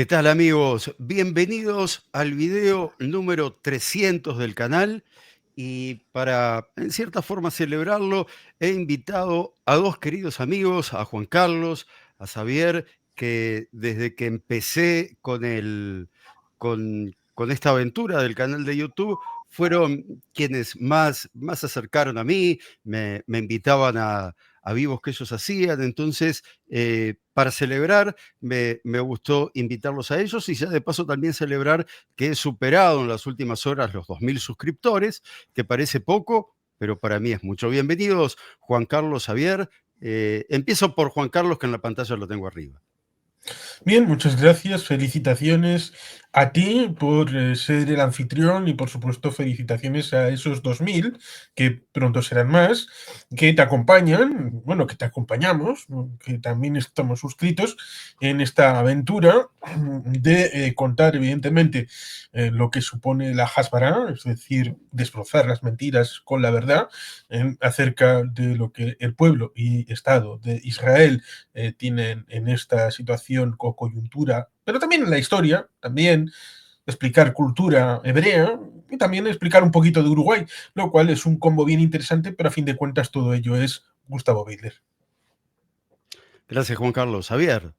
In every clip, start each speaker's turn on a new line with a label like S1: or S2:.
S1: ¿Qué tal, amigos? Bienvenidos al video número 300 del canal y para, en cierta forma, celebrarlo, he invitado a dos queridos amigos, a Juan Carlos, a Xavier, que desde que empecé con esta aventura del canal de YouTube, fueron quienes más se acercaron a mí, me invitaban a vivos que ellos hacían. Entonces, para celebrar, me gustó invitarlos a ellos y ya de paso también celebrar que he superado en las últimas horas los 2000 suscriptores, que parece poco, pero para mí es mucho. Bienvenidos, Juan Carlos, Xavier. Empiezo por Juan Carlos, que en la pantalla lo tengo arriba.
S2: Bien, muchas gracias, felicitaciones a ti por ser el anfitrión y por supuesto felicitaciones a esos 2000, que pronto serán más, que te acompañan, bueno, que te acompañamos, que también estamos suscritos en esta aventura de contar evidentemente lo que supone la Hasbara, es decir, desbrozar las mentiras con la verdad acerca de lo que el pueblo y Estado de Israel tienen en esta situación o coyuntura, pero también en la historia, también explicar cultura hebrea y también explicar un poquito de Uruguay, lo cual es un combo bien interesante, pero a fin de cuentas todo ello es Gustavo Bailer.
S1: Gracias, Juan Carlos. Xavier,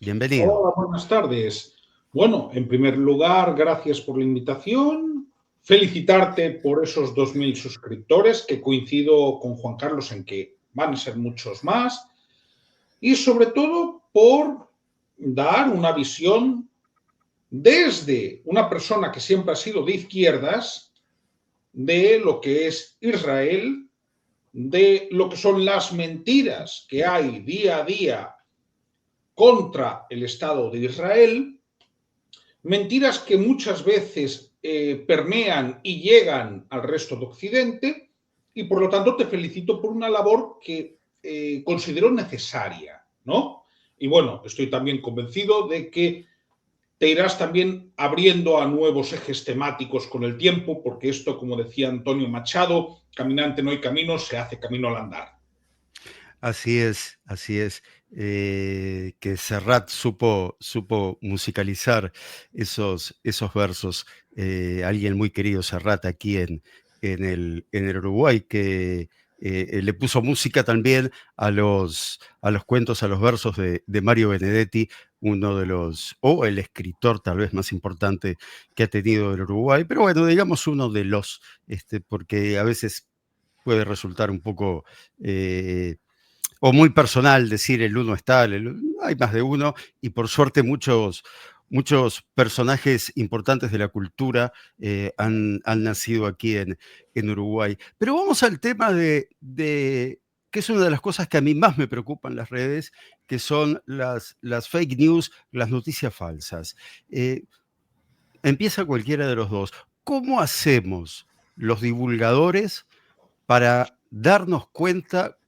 S1: bienvenido.
S3: Hola, buenas tardes. Bueno, en primer lugar, gracias por la invitación. Felicitarte por esos 2000 suscriptores, que coincido con Juan Carlos en que van a ser muchos más. Y sobre todo por dar una visión desde una persona que siempre ha sido de izquierdas, de lo que es Israel, de lo que son las mentiras que hay día a día contra el Estado de Israel, mentiras que muchas veces permean y llegan al resto de Occidente, y por lo tanto te felicito por una labor que considero necesaria, ¿no? Y bueno, estoy también convencido de que te irás también abriendo a nuevos ejes temáticos con el tiempo, porque esto, como decía Antonio Machado, caminante no hay camino, se hace camino al andar.
S1: Así es, así es. Que Serrat supo musicalizar esos versos. Alguien muy querido, Serrat, aquí en el Uruguay, que le puso música también a los cuentos, a los versos de Mario Benedetti, uno de o el escritor tal vez más importante que ha tenido el Uruguay, pero bueno, digamos uno de los, porque a veces puede resultar un poco o muy personal decir el uno es tal, hay más de uno, y por suerte muchos personajes importantes de la cultura han nacido aquí en Uruguay. Pero vamos al tema que es una de las cosas que a mí más me preocupan en las redes, que son las fake news, las noticias falsas. Eh, Empieza cualquiera de los dos. ¿Cómo hacemos los divulgadores para darnos cuenta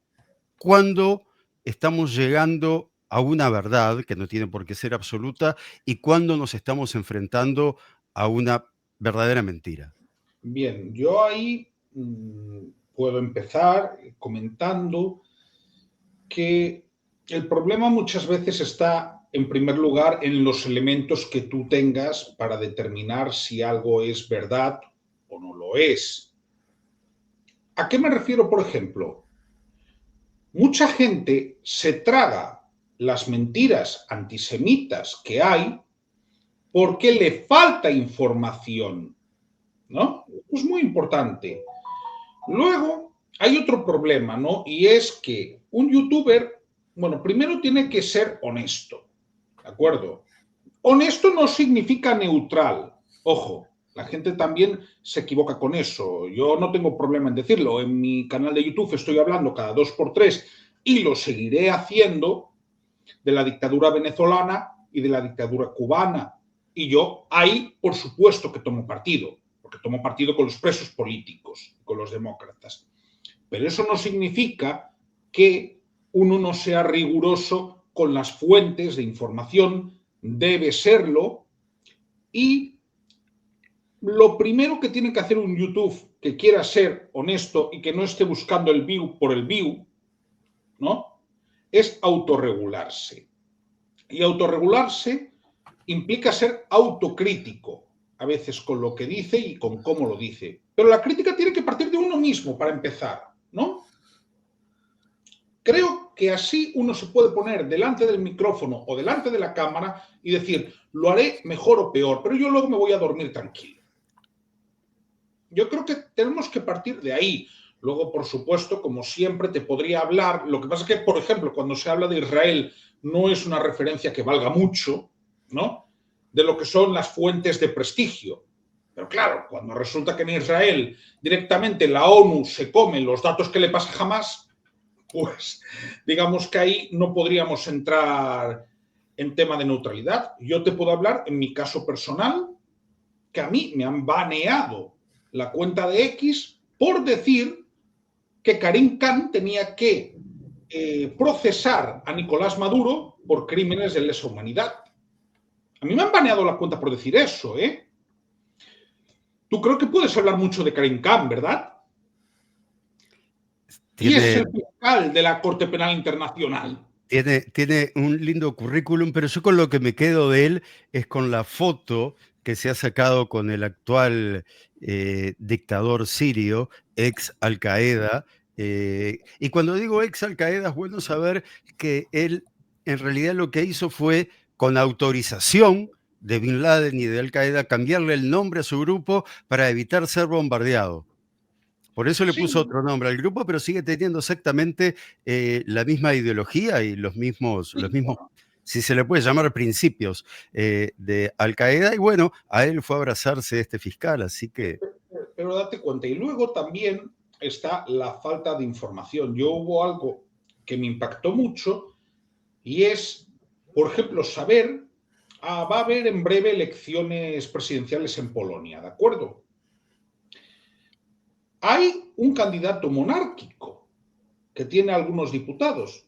S1: cuando estamos llegando a una verdad que no tiene por qué ser absoluta y cuando nos estamos enfrentando a una verdadera mentira?
S3: Bien, yo ahí puedo empezar comentando que el problema muchas veces está, en primer lugar, en los elementos que tú tengas para determinar si algo es verdad o no lo es. ¿A qué me refiero, por ejemplo? Mucha gente se traga las mentiras antisemitas que hay porque le falta información, ¿no? Es muy importante. Luego, hay otro problema, ¿no? Y es que un youtuber, bueno, primero tiene que ser honesto, ¿de acuerdo? Honesto no significa neutral. Ojo, la gente también se equivoca con eso. Yo no tengo problema en decirlo. En mi canal de YouTube estoy hablando cada 2 por 3 y lo seguiré haciendo de la dictadura venezolana y de la dictadura cubana. Y yo ahí, por supuesto que tomo partido, porque tomo partido con los presos políticos, con los demócratas. Pero eso no significa que uno no sea riguroso con las fuentes de información, debe serlo. Y lo primero que tiene que hacer un YouTube que quiera ser honesto y que no esté buscando el view por el view, ¿no?, es autorregularse. Y autorregularse implica ser autocrítico, a veces con lo que dice y con cómo lo dice. Pero la crítica tiene que partir de uno mismo para empezar, ¿no? Creo que así uno se puede poner delante del micrófono o delante de la cámara y decir, lo haré mejor o peor, pero yo luego me voy a dormir tranquilo. Yo creo que tenemos que partir de ahí. Luego, por supuesto, como siempre, te podría hablar. Lo que pasa es que, por ejemplo, cuando se habla de Israel, no es una referencia que valga mucho, ¿no? De lo que son las fuentes de prestigio. Pero claro, cuando resulta que en Israel directamente la ONU se come los datos que le pasa a Hamás, pues digamos que ahí no podríamos entrar en tema de neutralidad. Yo te puedo hablar en mi caso personal, que a mí me han baneado la cuenta de X por decir que Karim Khan tenía que procesar a Nicolás Maduro por crímenes de lesa humanidad. A mí me han baneado la cuenta por decir eso, ¿eh? Tú creo que puedes hablar mucho de Karim Khan, ¿verdad? Y es el fiscal de la Corte Penal Internacional.
S1: Tiene un lindo currículum, pero yo con lo que me quedo de él es con la foto que se ha sacado con el actual dictador sirio, ex Al Qaeda. Y cuando digo ex Al Qaeda es bueno saber que él en realidad lo que hizo fue, con autorización de Bin Laden y de Al Qaeda, cambiarle el nombre a su grupo para evitar ser bombardeado. Por eso le puso otro nombre al grupo, pero sigue teniendo exactamente la misma ideología y los mismos, si se le puede llamar, principios de Al Qaeda. Y bueno, a él fue a abrazarse este fiscal, así que...
S3: Pero date cuenta, y luego también está la falta de información. Yo hubo algo que me impactó mucho y es, por ejemplo, saber, va a haber en breve elecciones presidenciales en Polonia, ¿de acuerdo? Hay un candidato monárquico que tiene algunos diputados,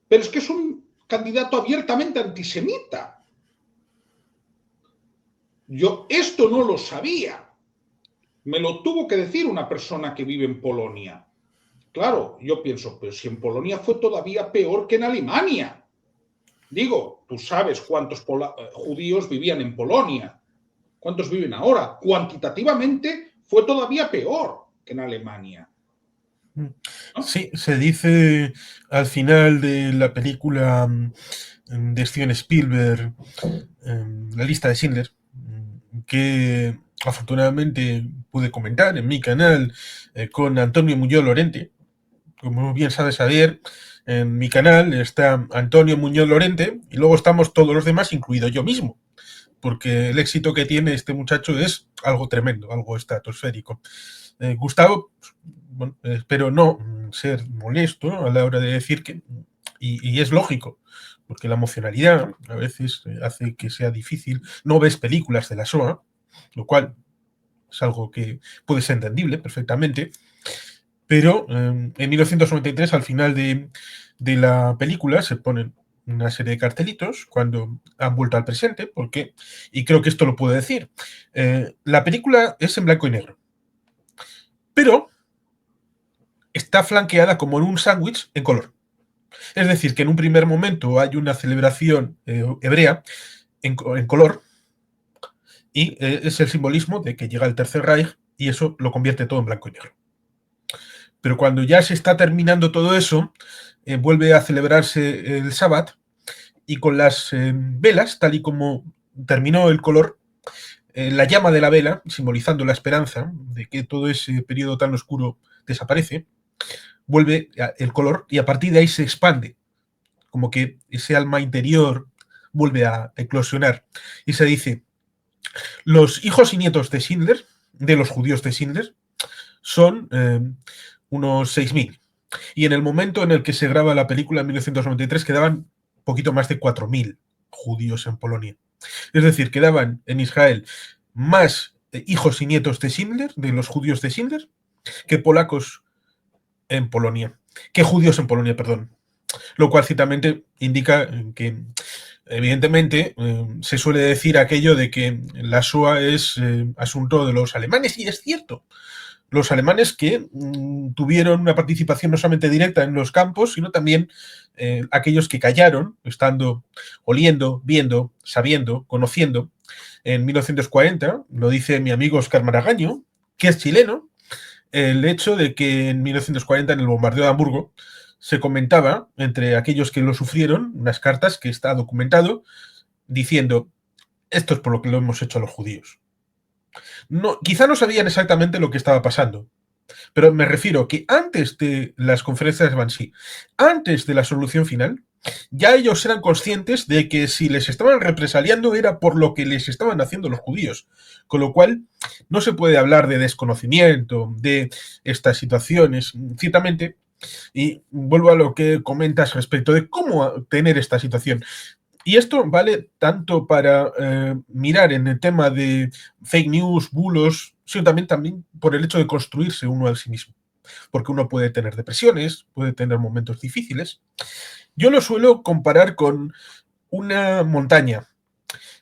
S3: pero es que es un candidato abiertamente antisemita. Yo esto no lo sabía. Me lo tuvo que decir una persona que vive en Polonia. Claro, yo pienso, pero si en Polonia fue todavía peor que en Alemania. Digo, tú sabes cuántos judíos vivían en Polonia, cuántos viven ahora. Cuantitativamente fue todavía peor que en Alemania.
S2: ¿No? Sí, se dice al final de la película de Steven Spielberg, La lista de Schindler, que afortunadamente pude comentar en mi canal con Antonio Muñoz Lorente. Como bien sabes, Javier, en mi canal está Antonio Muñoz Lorente y luego estamos todos los demás, incluido yo mismo, porque el éxito que tiene este muchacho es algo tremendo, algo estratosférico. Gustavo, bueno, espero no ser molesto a la hora de decir que, y es lógico, porque la emocionalidad a veces hace que sea difícil. No ves películas de la SOA, lo cual es algo que puede ser entendible perfectamente, pero en 1993, al final de la película, se ponen una serie de cartelitos cuando han vuelto al presente, porque, y creo que esto lo puedo decir, la película es en blanco y negro, pero está flanqueada como en un sándwich en color. Es decir, que en un primer momento hay una celebración hebrea en color y es el simbolismo de que llega el Tercer Reich y eso lo convierte todo en blanco y negro. Pero cuando ya se está terminando todo eso, vuelve a celebrarse el Sabbat y con las velas, tal y como terminó el color, la llama de la vela, simbolizando la esperanza de que todo ese periodo tan oscuro desaparece, vuelve el color y a partir de ahí se expande, como que ese alma interior vuelve a eclosionar. Y se dice, los hijos y nietos de Schindler, de los judíos de Schindler, son unos 6.000. Y en el momento en el que se graba la película en 1993 quedaban poquito más de 4.000 judíos en Polonia. Es decir, quedaban en Israel más hijos y nietos de Schindler, de los judíos de Schindler, que polacos en Polonia, que judíos en Polonia, perdón. Lo cual ciertamente indica que, evidentemente, se suele decir aquello de que la SOA es asunto de los alemanes, y es cierto. los alemanes que tuvieron una participación no solamente directa en los campos, sino también aquellos que callaron, estando oliendo, viendo, sabiendo, conociendo. En 1940, lo dice mi amigo Oscar Maragaño, que es chileno, el hecho de que en 1940, en el bombardeo de Hamburgo, se comentaba entre aquellos que lo sufrieron unas cartas que está documentado diciendo: esto es por lo que lo hemos hecho a los judíos. No, quizá no sabían exactamente lo que estaba pasando, pero me refiero que antes de las conferencias de Bansi, antes de la solución final, ya ellos eran conscientes de que si les estaban represaliando era por lo que les estaban haciendo los judíos. Con lo cual, no se puede hablar de desconocimiento de estas situaciones, ciertamente. Y vuelvo a lo que comentas respecto de cómo tener esta situación. Y esto vale tanto para mirar en el tema de fake news, bulos, sino también por el hecho de construirse uno a sí mismo. Porque uno puede tener depresiones, puede tener momentos difíciles. Yo lo suelo comparar con una montaña.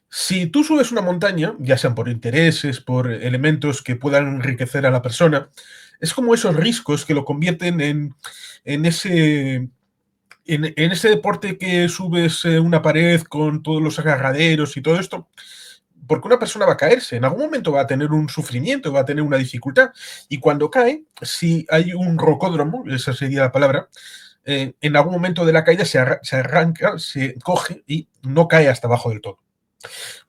S2: Si tú subes una montaña, ya sean por intereses, por elementos que puedan enriquecer a la persona, es como esos riscos que lo convierten en ese deporte que subes una pared con todos los agarraderos y todo esto, porque una persona va a caerse, en algún momento va a tener un sufrimiento, va a tener una dificultad, y cuando cae, si hay un rocódromo, esa sería la palabra, en algún momento de la caída se arranca, se coge y no cae hasta abajo del todo.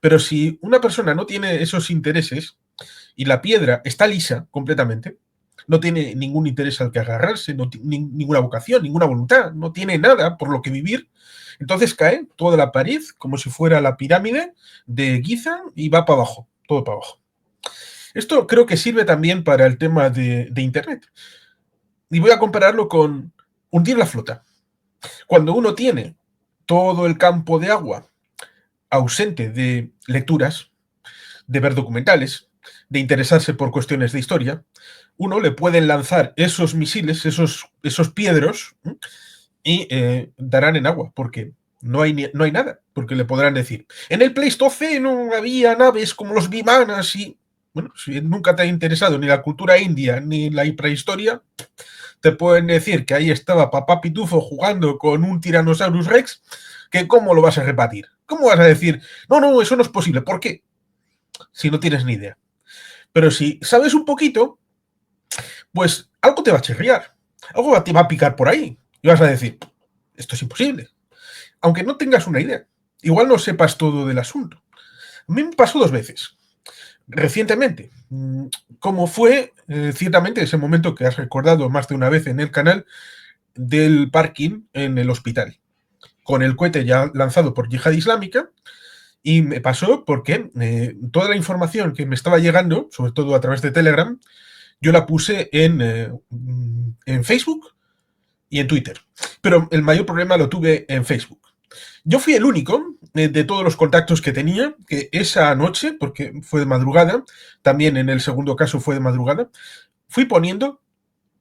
S2: Pero si una persona no tiene esos intereses y la piedra está lisa completamente, no tiene ningún interés al que agarrarse, no ninguna vocación, ninguna voluntad, no tiene nada por lo que vivir, entonces cae toda la pared como si fuera la pirámide de Giza y va para abajo, todo para abajo. Esto creo que sirve también para el tema de Internet. Y voy a compararlo con hundir la flota. Cuando uno tiene todo el campo de agua ausente de lecturas, de ver documentales, de interesarse por cuestiones de historia, uno le pueden lanzar esos misiles, esos piedros, y darán en agua, porque no hay nada, porque le podrán decir, en el Pleistoceno había naves como los Vimanas y, bueno, si nunca te ha interesado ni la cultura india ni la prehistoria, te pueden decir que ahí estaba Papá Pitufo jugando con un Tyrannosaurus Rex, que ¿cómo lo vas a rebatir? ¿Cómo vas a decir, no, eso no es posible? ¿Por qué? Si no tienes ni idea. Pero si sabes un poquito, pues algo te va a chirriar, algo te va a picar por ahí. Y vas a decir, esto es imposible. Aunque no tengas una idea. Igual no sepas todo del asunto. A mí me pasó 2 veces. Recientemente, como fue ciertamente ese momento que has recordado más de una vez en el canal del parking en el hospital, con el cohete ya lanzado por Yihad Islámica. Y me pasó porque toda la información que me estaba llegando, sobre todo a través de Telegram, yo la puse en Facebook y en Twitter. Pero el mayor problema lo tuve en Facebook. Yo fui el único de todos los contactos que tenía que esa noche, porque fue de madrugada, también en el segundo caso fue de madrugada, fui poniendo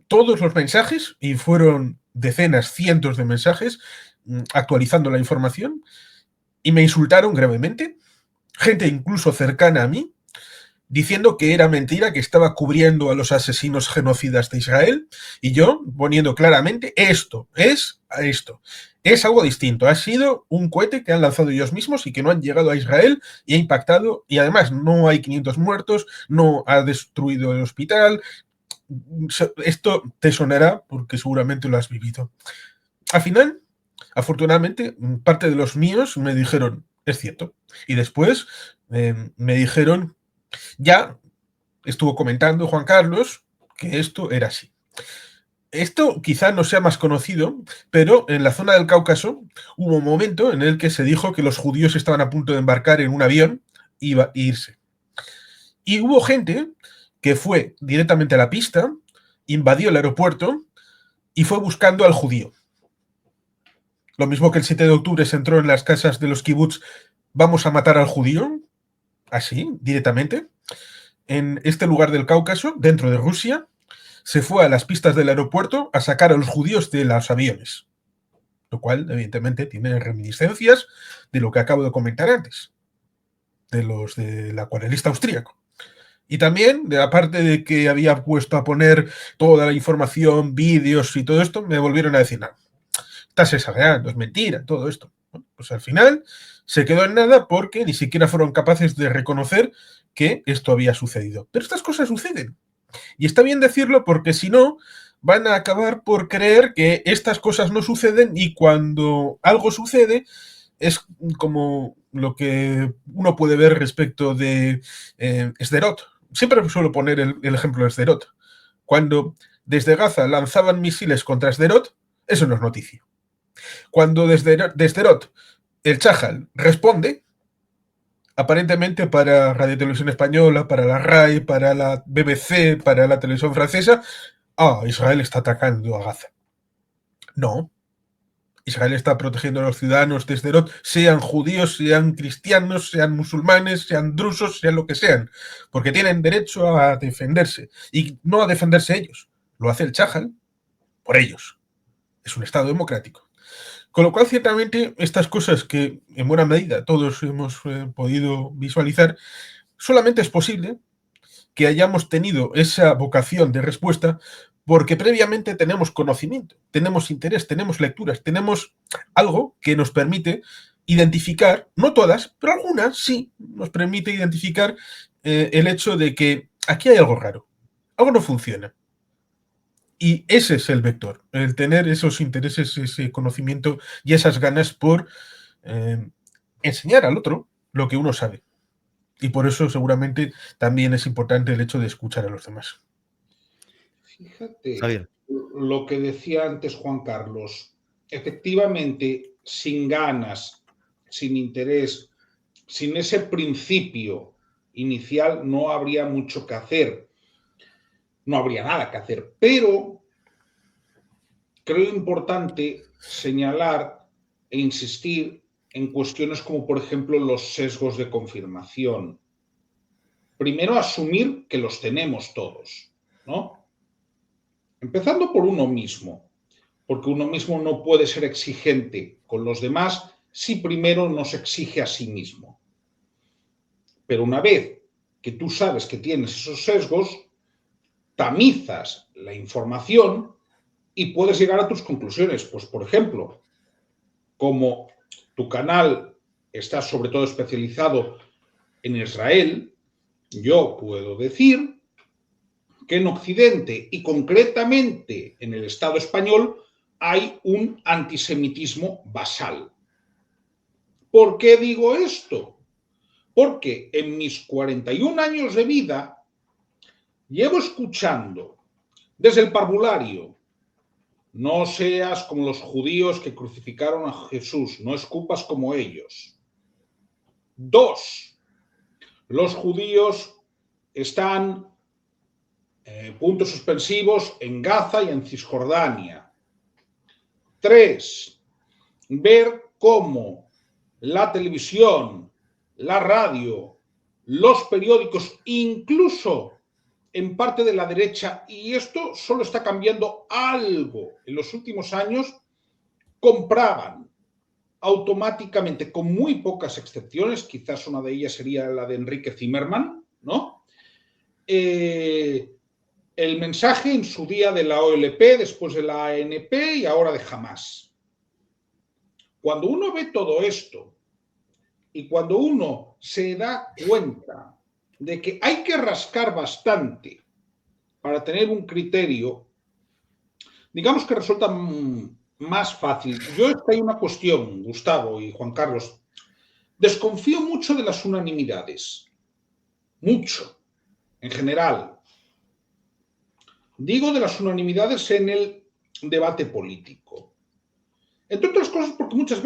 S2: todos los mensajes, y fueron decenas, cientos de mensajes, actualizando la información, y me insultaron gravemente, gente incluso cercana a mí, diciendo que era mentira, que estaba cubriendo a los asesinos genocidas de Israel, y yo poniendo claramente esto. Es algo distinto. Ha sido un cohete que han lanzado ellos mismos y que no han llegado a Israel y ha impactado, y además no hay 500 muertos, no ha destruido el hospital. Esto te sonará porque seguramente lo has vivido. Al final, afortunadamente, parte de los míos me dijeron, es cierto. Y después me dijeron, ya estuvo comentando Juan Carlos que esto era así. Esto quizá no sea más conocido, pero en la zona del Cáucaso hubo un momento en el que se dijo que los judíos estaban a punto de embarcar en un avión y irse. Y hubo gente que fue directamente a la pista, invadió el aeropuerto y fue buscando al judío. Lo mismo que el 7 de octubre se entró en las casas de los kibbutz, vamos a matar al judío, así, directamente. En este lugar del Cáucaso, dentro de Rusia, se fue a las pistas del aeropuerto a sacar a los judíos de los aviones. Lo cual, evidentemente, tiene reminiscencias de lo que acabo de comentar antes, de los del acuarelista austríaco. Y también, aparte de que había puesto a poner toda la información, vídeos y todo esto, me volvieron a decir, no, estás exagerando, es mentira, todo esto. Bueno, pues al final se quedó en nada porque ni siquiera fueron capaces de reconocer que esto había sucedido. Pero estas cosas suceden. Y está bien decirlo porque si no, van a acabar por creer que estas cosas no suceden y cuando algo sucede es como lo que uno puede ver respecto de Sderot. Siempre suelo poner el ejemplo de Sderot. Cuando desde Gaza lanzaban misiles contra Sderot, eso no es noticia. Cuando desde Sderot el Chajal responde, aparentemente para Radio Televisión Española, para la RAI, para la BBC, para la televisión francesa, Israel está atacando a Gaza. No. Israel está protegiendo a los ciudadanos de Sderot, sean judíos, sean cristianos, sean musulmanes, sean drusos, sean lo que sean, porque tienen derecho a defenderse. Y no a defenderse ellos. Lo hace el Chajal por ellos. Es un Estado democrático. Con lo cual, ciertamente, estas cosas que en buena medida todos hemos podido visualizar, solamente es posible que hayamos tenido esa vocación de respuesta porque previamente tenemos conocimiento, tenemos interés, tenemos lecturas, tenemos algo que nos permite identificar, no todas, pero algunas sí, nos permite identificar el hecho de que aquí hay algo raro, algo no funciona. Y ese es el vector, el tener esos intereses, ese conocimiento y esas ganas por enseñar al otro lo que uno sabe. Y por eso seguramente también es importante el hecho de escuchar a los demás.
S3: Fíjate lo que decía antes Juan Carlos. Efectivamente, sin ganas, sin interés, sin ese principio inicial, no habría mucho que hacer. No habría nada que hacer. Pero creo importante señalar e insistir en cuestiones como, por ejemplo, los sesgos de confirmación. Primero, asumir que los tenemos todos, ¿no? Empezando por uno mismo, porque uno mismo no puede ser exigente con los demás si primero no se exige a sí mismo. Pero una vez que tú sabes que tienes esos sesgos, tamizas la información y puedes llegar a tus conclusiones. Pues, por ejemplo, como tu canal está sobre todo especializado en Israel, yo puedo decir que en Occidente y concretamente en el Estado español hay un antisemitismo basal. ¿Por qué digo esto? Porque en mis 41 años de vida llevo escuchando desde el parvulario: no seas como los judíos que crucificaron a Jesús, no escupas como ellos. 2. Los judíos están puntos suspensivos en Gaza y en Cisjordania. 3. Ver cómo la televisión, la radio, los periódicos, incluso en parte de la derecha, y esto solo está cambiando algo en los últimos años, compraban automáticamente, con muy pocas excepciones, quizás una de ellas sería la de Enrique Zimmerman, ¿no? El mensaje en su día de la OLP, después de la ANP y ahora de Hamas. Cuando uno ve todo esto y cuando uno se da cuenta de que hay que rascar bastante para tener un criterio, digamos que resulta más fácil. Yo, esta hay una cuestión, Gustavo y Juan Carlos, desconfío mucho de las unanimidades, mucho, en general. Digo de las unanimidades en el debate político. Entre otras cosas porque muchas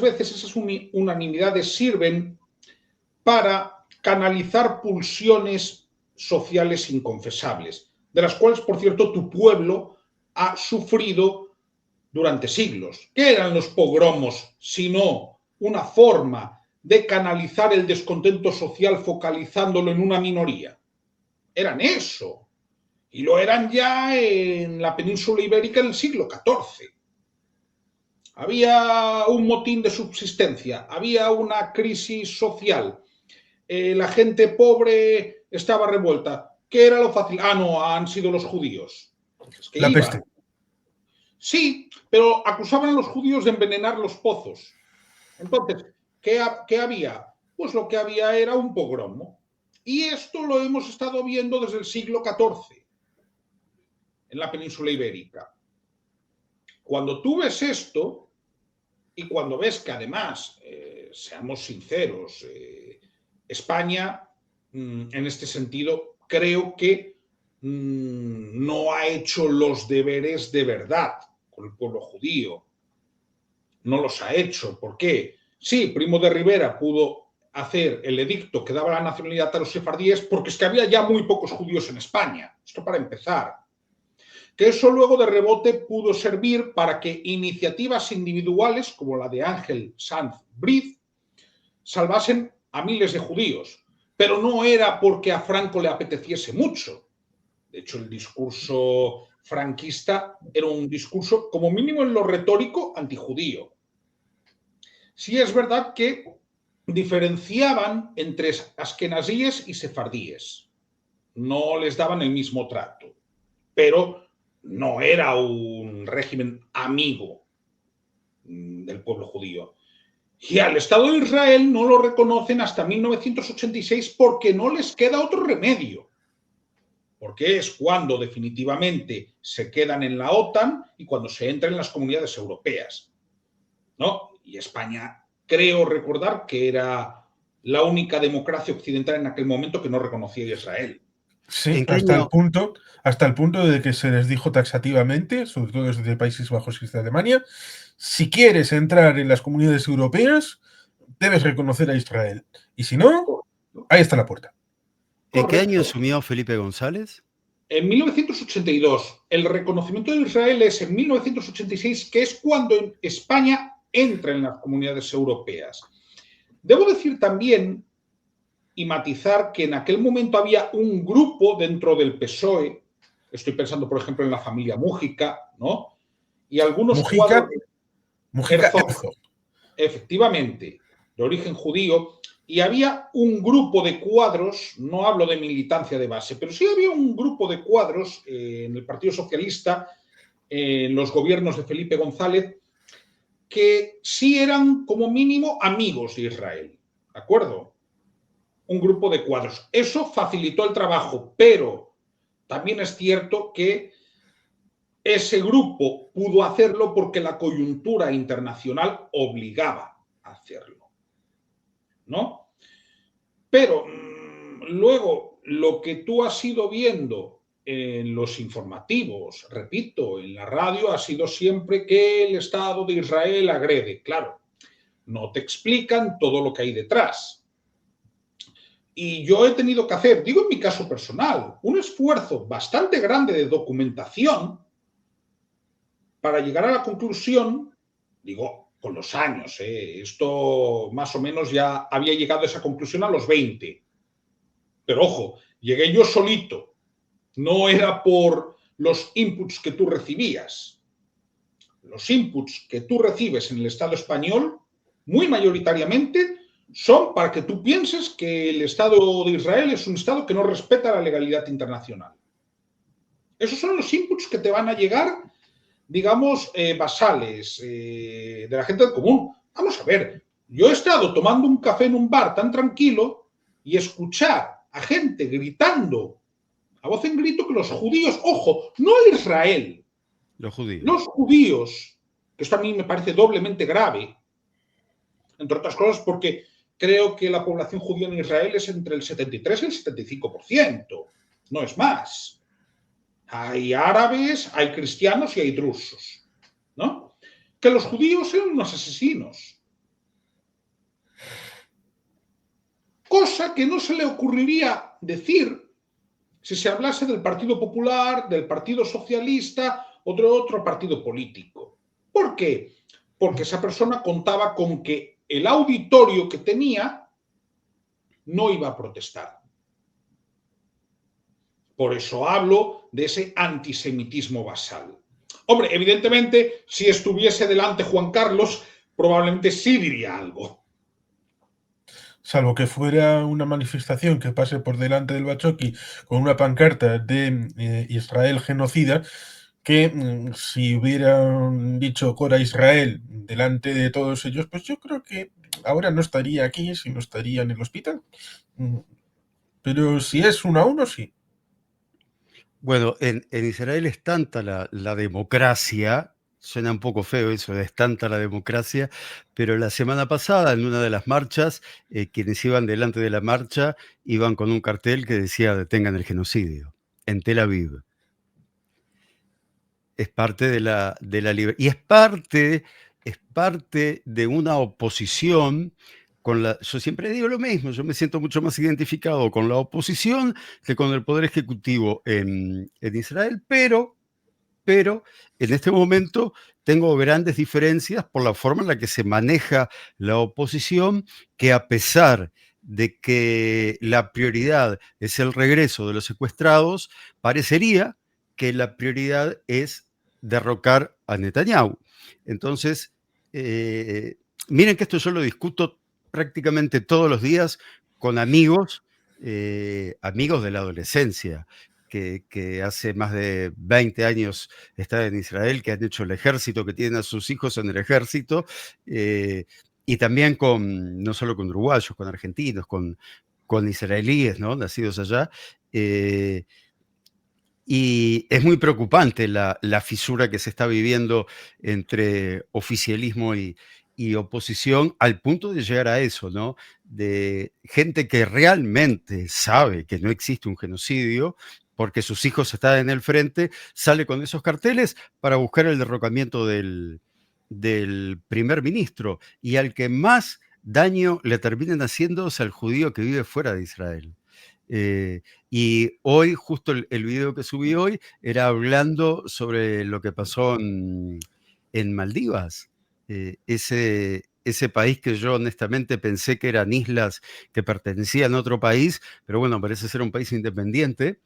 S3: veces esas unanimidades sirven para canalizar pulsiones sociales inconfesables, de las cuales, por cierto, tu pueblo ha sufrido durante siglos. ¿Qué eran los pogromos sino una forma de canalizar el descontento social focalizándolo en una minoría? Eran eso. Y lo eran ya en la península ibérica en el siglo XIV. Había un motín de subsistencia, había una crisis social, la gente pobre estaba revuelta. ¿Qué era lo fácil? Ah, no, han sido los judíos. Es que
S2: la peste.
S3: Sí, pero acusaban a los judíos de envenenar los pozos. Entonces, ¿qué había? Pues lo que había era un pogromo. Y esto lo hemos estado viendo desde el siglo XIV en la península ibérica. Cuando tú ves esto, y cuando ves que además, seamos sinceros, España, en este sentido, creo que no ha hecho los deberes de verdad con el pueblo judío. No los ha hecho. ¿Por qué? Sí, Primo de Rivera pudo hacer el edicto que daba la nacionalidad a los sefardíes porque es que había ya muy pocos judíos en España. Esto para empezar. Que eso luego de rebote pudo servir para que iniciativas individuales como la de Ángel Sanz Briz salvasen a miles de judíos. Pero no era porque a Franco le apeteciese mucho. De hecho, el discurso franquista era un discurso, como mínimo en lo retórico, antijudío. Sí es verdad que diferenciaban entre askenazíes y sefardíes. No les daban el mismo trato. Pero no era un régimen amigo del pueblo judío. Y al Estado de Israel no lo reconocen hasta 1986 porque no les queda otro remedio. Porque es cuando definitivamente se quedan en la OTAN y cuando se entran en las comunidades europeas, ¿no? Y España, creo recordar que era la única democracia occidental en aquel momento que no reconocía a Israel.
S2: Sí, hasta el punto de que se les dijo taxativamente, sobre todo desde Países Bajos y desde Alemania, si quieres entrar en las comunidades europeas, debes reconocer a Israel. Y si no, ahí está la puerta.
S1: ¿En qué año asumió Felipe González?
S3: En 1982. El reconocimiento de Israel es en 1986, que es cuando España entra en las comunidades europeas. Debo decir también y matizar que en aquel momento había un grupo dentro del PSOE, estoy pensando por ejemplo en la familia Mújica, ¿no? Y algunos cuadros...
S2: Mújica
S3: Herzog, efectivamente, de origen judío, y había un grupo de cuadros, no hablo de militancia de base, pero sí había un grupo de cuadros en el Partido Socialista, en los gobiernos de Felipe González, que sí eran como mínimo amigos de Israel, ¿de acuerdo? Un grupo de cuadros. Eso facilitó el trabajo, pero también es cierto que ese grupo pudo hacerlo porque la coyuntura internacional obligaba a hacerlo, ¿no? Pero luego lo que tú has ido viendo en los informativos, repito, en la radio, ha sido siempre que el Estado de Israel agrede. Claro, no te explican todo lo que hay detrás. Y yo he tenido que hacer, digo en mi caso personal, un esfuerzo bastante grande de documentación para llegar a la conclusión, digo, con los años, esto más o menos ya había llegado a esa conclusión a los 20. Pero ojo, llegué yo solito, no era por los inputs que tú recibías. Los inputs que tú recibes en el Estado español, muy mayoritariamente, son para que tú pienses que el Estado de Israel es un Estado que no respeta la legalidad internacional. Esos son los inputs que te van a llegar, digamos, basales, de la gente del común. Vamos a ver, yo he estado tomando un café en un bar tan tranquilo y escuchar a gente gritando a voz en grito que los judíos, ojo, no Israel,
S1: los
S3: judíos, que esto a mí me parece doblemente grave, entre otras cosas porque creo que la población judía en Israel es entre el 73 y el 75%, no es más. Hay árabes, hay cristianos y hay drusos, ¿no? Que los judíos eran unos asesinos. Cosa que no se le ocurriría decir si se hablase del Partido Popular, del Partido Socialista o de otro partido político. ¿Por qué? Porque esa persona contaba con que el auditorio que tenía no iba a protestar. Por eso hablo de ese antisemitismo basal. Hombre, evidentemente, si estuviese delante Juan Carlos, probablemente sí diría algo.
S2: salvo que fuera una manifestación que pase por delante del Bachoqui con una pancarta de Israel genocida, que si hubieran dicho Cora Israel delante de todos ellos, pues yo creo que ahora no estaría aquí, sino estaría en el hospital. Pero si es 1-1, sí.
S1: Bueno, en Israel es tanta la democracia, suena un poco feo eso, es tanta la democracia, pero la semana pasada en una de las marchas, quienes iban delante de la marcha iban con un cartel que decía detengan el genocidio, en Tel Aviv. Es parte de la libertad. Y es parte de una oposición con la. Yo siempre digo lo mismo, yo me siento mucho más identificado con la oposición que con el Poder Ejecutivo en Israel, pero en este momento tengo grandes diferencias por la forma en la que se maneja la oposición, que a pesar de que la prioridad es el regreso de los secuestrados, parecería que la prioridad es derrocar a Netanyahu. Entonces, miren que esto yo lo discuto prácticamente todos los días con amigos, amigos de la adolescencia, que hace más de 20 años están en Israel, que han hecho el ejército, que tienen a sus hijos en el ejército, y también no solo con uruguayos, con argentinos, con israelíes, ¿no? Nacidos allá. Y es muy preocupante la fisura que se está viviendo entre oficialismo y oposición, al punto de llegar a eso, ¿no? De gente que realmente sabe que no existe un genocidio, porque sus hijos están en el frente, sale con esos carteles para buscar el derrocamiento del primer ministro, y al que más daño le terminan haciendo es al judío que vive fuera de Israel. Y hoy, justo el video que subí hoy, era hablando sobre lo que pasó en Maldivas, ese país que yo honestamente pensé que eran islas que pertenecían a otro país, pero bueno, parece ser un país independiente,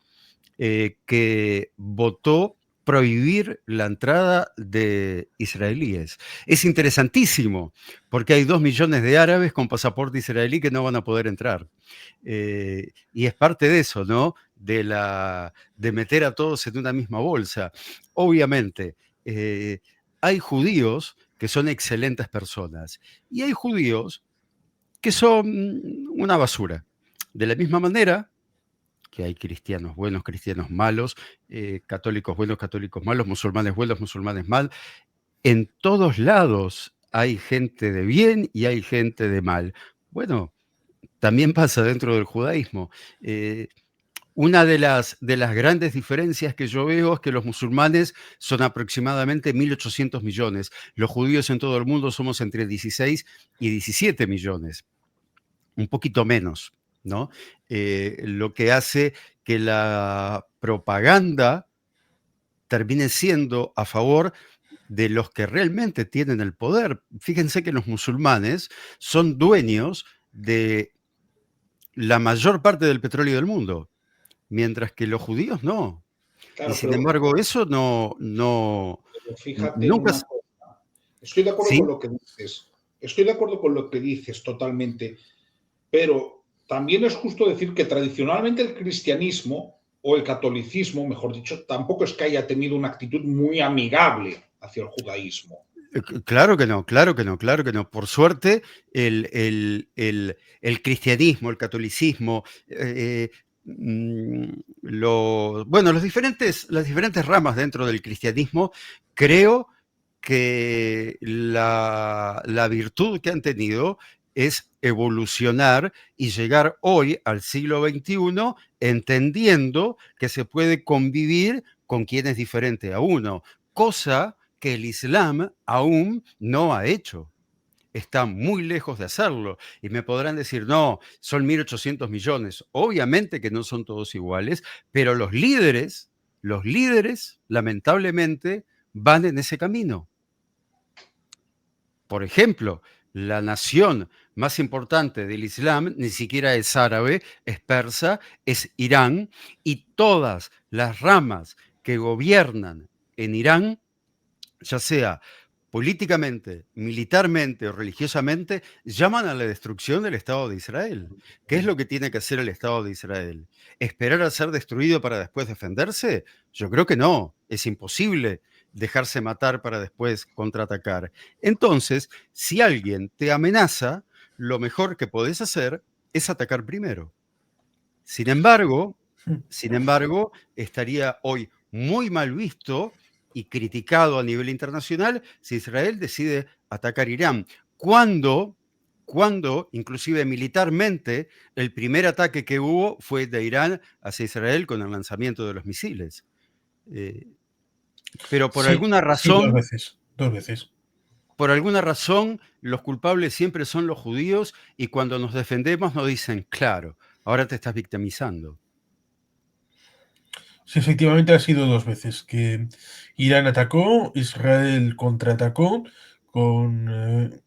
S1: que votó prohibir la entrada de israelíes. Es interesantísimo, porque hay 2 millones de árabes con pasaporte israelí que no van a poder entrar. Y es parte de eso, ¿no? De meter a todos en una misma bolsa. Obviamente, hay judíos que son excelentes personas y hay judíos que son una basura. De la misma manera que hay cristianos buenos, cristianos malos, católicos buenos, católicos malos, musulmanes buenos, musulmanes mal. En todos lados hay gente de bien y hay gente de mal. Bueno, también pasa dentro del judaísmo. Una de las grandes diferencias que yo veo es que los musulmanes son aproximadamente 1.800 millones. Los judíos en todo el mundo somos entre 16 y 17 millones. Un poquito menos, ¿no? Lo que hace que la propaganda termine siendo a favor de los que realmente tienen el poder. Fíjense que los musulmanes son dueños de la mayor parte del petróleo del mundo, mientras que los judíos no.
S3: Claro,
S1: Y sin embargo, eso no
S3: pero fíjate
S1: nunca.
S3: una cosa. Estoy de acuerdo
S1: ¿Sí?
S3: con lo que dices. Estoy de acuerdo con lo que dices totalmente. Pero también es justo decir que tradicionalmente el cristianismo o el catolicismo, mejor dicho, tampoco es que haya tenido una actitud muy amigable hacia el judaísmo.
S1: Claro que no, claro que no, claro que no. Por suerte, el cristianismo, el catolicismo, bueno, las diferentes ramas dentro del cristianismo, creo que la virtud que han tenido es evolucionar y llegar hoy al siglo XXI entendiendo que se puede convivir con quien es diferente a uno, cosa que el Islam aún no ha hecho. Está muy lejos de hacerlo. Y me podrán decir, no, son 1.800 millones. Obviamente que no son todos iguales, pero los líderes, lamentablemente, van en ese camino. Por ejemplo, la nación más importante del Islam ni siquiera es árabe, es persa, es Irán, y todas las ramas que gobiernan en Irán, ya sea políticamente, militarmente o religiosamente, llaman a la destrucción del Estado de Israel. ¿Qué es lo que tiene que hacer el Estado de Israel? ¿Esperar a ser destruido para después defenderse? Yo creo que no, es imposible dejarse matar para después contraatacar. Entonces, si alguien te amenaza, lo mejor que podés hacer es atacar primero. Sin embargo, estaría hoy muy mal visto y criticado a nivel internacional si Israel decide atacar Irán. Cuando, inclusive militarmente, el primer ataque que hubo fue de Irán hacia Israel con el lanzamiento de los misiles. Pero por
S2: Sí,
S1: alguna
S2: sí, dos
S1: razón,
S2: veces, dos veces.
S1: por alguna razón, los culpables siempre son los judíos y cuando nos defendemos nos dicen, claro, ahora te estás victimizando.
S2: Sí, efectivamente ha sido dos veces que Irán atacó, Israel contraatacó, con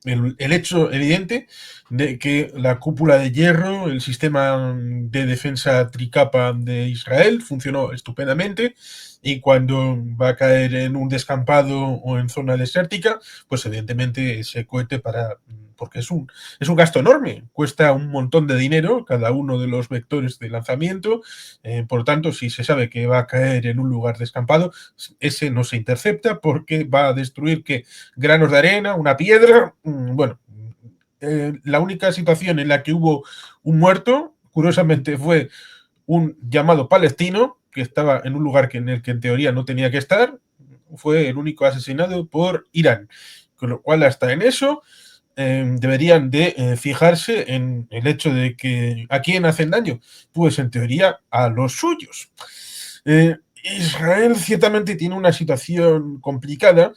S2: el hecho evidente de que la cúpula de hierro, el sistema de defensa tricapa de Israel funcionó estupendamente y cuando va a caer en un descampado o en zona desértica, pues evidentemente ese cohete porque es un gasto enorme, cuesta un montón de dinero cada uno de los vectores de lanzamiento, por lo tanto, si se sabe que va a caer en un lugar descampado, ese no se intercepta porque va a destruir que granos de arena, una piedra, bueno, la única situación en la que hubo un muerto, curiosamente, fue un llamado palestino que estaba en un lugar en el que en teoría no tenía que estar, fue el único asesinado por Irán, con lo cual hasta en eso deberían de fijarse en el hecho de que ¿a quién hacen daño? Pues en teoría a los suyos. Israel ciertamente tiene una situación complicada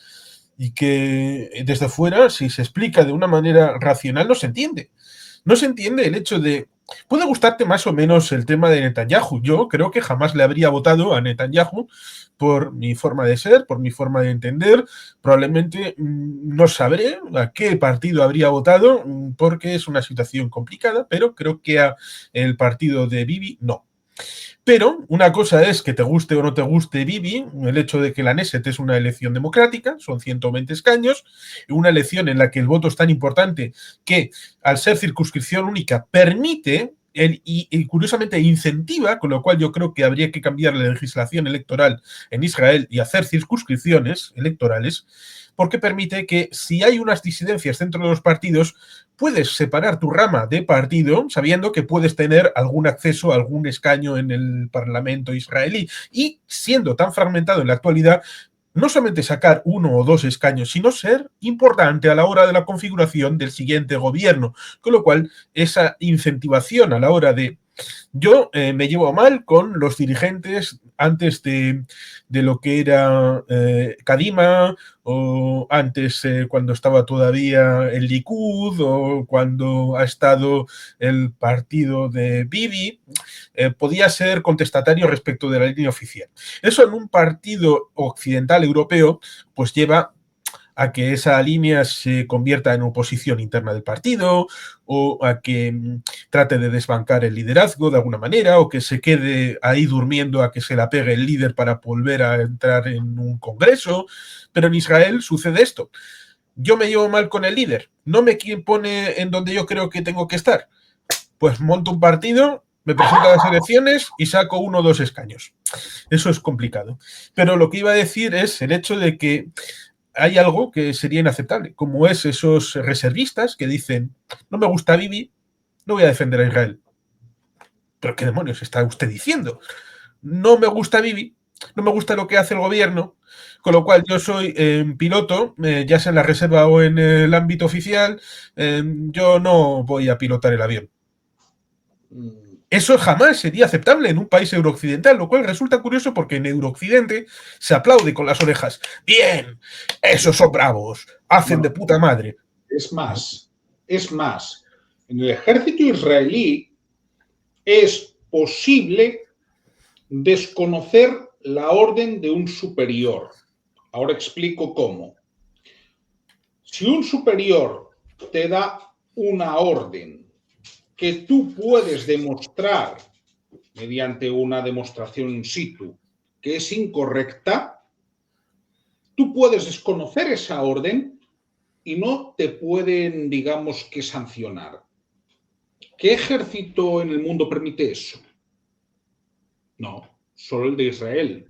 S2: y que desde fuera, si se explica de una manera racional, no se entiende. No se entiende el hecho de... Puede gustarte más o menos el tema de Netanyahu. Yo creo que jamás le habría votado a Netanyahu por mi forma de ser, por mi forma de entender. Probablemente no sabré a qué partido habría votado porque es una situación complicada, pero creo que a el partido de Bibi no. Pero una cosa es que te guste o no te guste Bibi, el hecho de que la Knesset es una elección democrática, son 120 escaños, una elección en la que el voto es tan importante que al ser circunscripción única permite y curiosamente incentiva, con lo cual yo creo que habría que cambiar la legislación electoral en Israel y hacer circunscripciones electorales, porque permite que si hay unas disidencias dentro de los partidos, puedes separar tu rama de partido sabiendo que puedes tener algún acceso a algún escaño en el Parlamento israelí. Y siendo tan fragmentado en la actualidad, no solamente sacar uno o dos escaños, sino ser importante a la hora de la configuración del siguiente gobierno. Con lo cual, esa incentivación a la hora de... Yo me llevo mal con los dirigentes antes de lo que era Kadima, o antes cuando estaba todavía el Likud, o cuando ha estado el partido de Bibi, podía ser contestatario respecto de la línea oficial. Eso en un partido occidental europeo, pues lleva a que esa línea se convierta en oposición interna del partido o a que trate de desbancar el liderazgo de alguna manera o que se quede ahí durmiendo a que se la pegue el líder para volver a entrar en un congreso. Pero en Israel sucede esto. Yo me llevo mal con el líder, no me pone en donde yo creo que tengo que estar. Pues monto un partido, me presento a las elecciones y saco 1 o 2 escaños. Eso es complicado. Pero lo que iba a decir es el hecho de que hay algo que sería inaceptable, como es esos reservistas que dicen, no me gusta Bibi, no voy a defender a Israel. ¿Pero qué demonios está usted diciendo? No me gusta Bibi, no me gusta lo que hace el gobierno, con lo cual yo soy piloto, ya sea en la reserva o en el ámbito oficial, yo no voy a pilotar el avión. Eso jamás sería aceptable en un país eurooccidental, lo cual resulta curioso porque en Eurooccidente se aplaude con las orejas. Bien, esos son bravos, hacen de puta madre.
S3: Es más, en el ejército israelí es posible desconocer la orden de un superior. Ahora explico cómo. Si un superior te da una orden que tú puedes demostrar mediante una demostración in situ que es incorrecta, tú puedes desconocer esa orden y no te pueden, digamos, que sancionar. ¿Qué ejército en el mundo permite eso? No, solo el de Israel.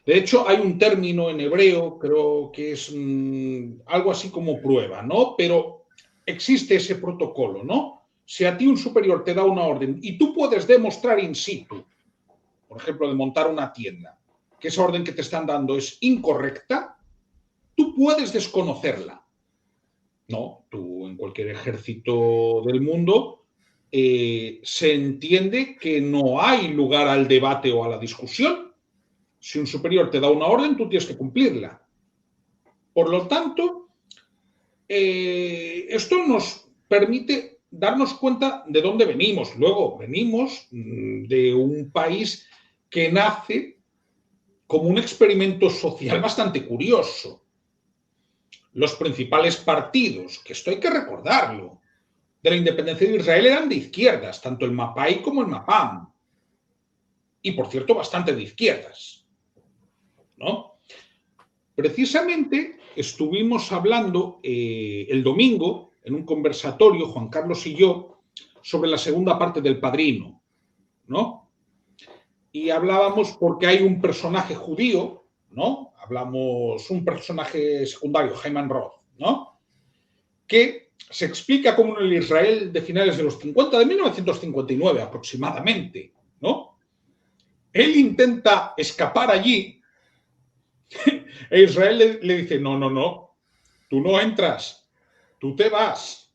S3: De hecho, hay un término en hebreo, creo que es algo así como prueba, ¿no? Pero existe ese protocolo, ¿no? Si a ti un superior te da una orden y tú puedes demostrar in situ, por ejemplo, de montar una tienda, que esa orden que te están dando es incorrecta, tú puedes desconocerla. No, tú en cualquier ejército del mundo se entiende que no hay lugar al debate o a la discusión. Si un superior te da una orden, tú tienes que cumplirla. Por lo tanto, esto nos permite darnos cuenta de dónde venimos. Luego, venimos de un país que nace como un experimento social bastante curioso. Los principales partidos, que esto hay que recordarlo, de la independencia de Israel eran de izquierdas, tanto el Mapai como el Mapam. Y, por cierto, bastante de izquierdas, ¿no? Precisamente estuvimos hablando el domingo en un conversatorio, Juan Carlos y yo, sobre la segunda parte del Padrino, ¿no? Y hablábamos porque hay un personaje judío, ¿no? Hablamos un personaje secundario, Hyman Roth, ¿no? Que se explica como en el Israel de finales de los 50, de 1959 aproximadamente, ¿no? Él intenta escapar allí e Israel le dice, no, no, no, tú no entras, tú te vas.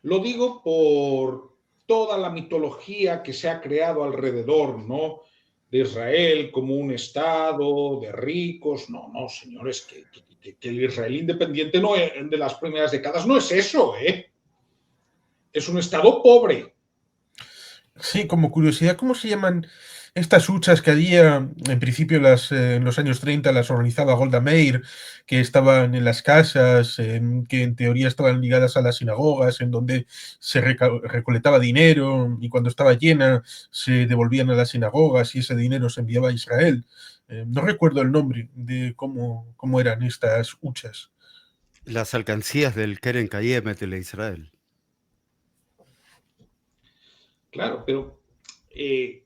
S3: Lo digo por toda la mitología que se ha creado alrededor, ¿no? De Israel como un estado de ricos. No, no, señores, que el Israel independiente no es, de las primeras décadas no es eso, ¿eh? Es un estado pobre.
S2: Sí, como curiosidad, ¿cómo se llaman estas huchas que había, en principio en los años 30 las organizaba Golda Meir, que estaban en las casas, que en teoría estaban ligadas a las sinagogas, en donde se recolectaba dinero y cuando estaba llena se devolvían a las sinagogas y ese dinero se enviaba a Israel? No recuerdo el nombre de cómo eran estas huchas.
S1: Las alcancías del Keren Kayemet de Israel.
S3: Claro, pero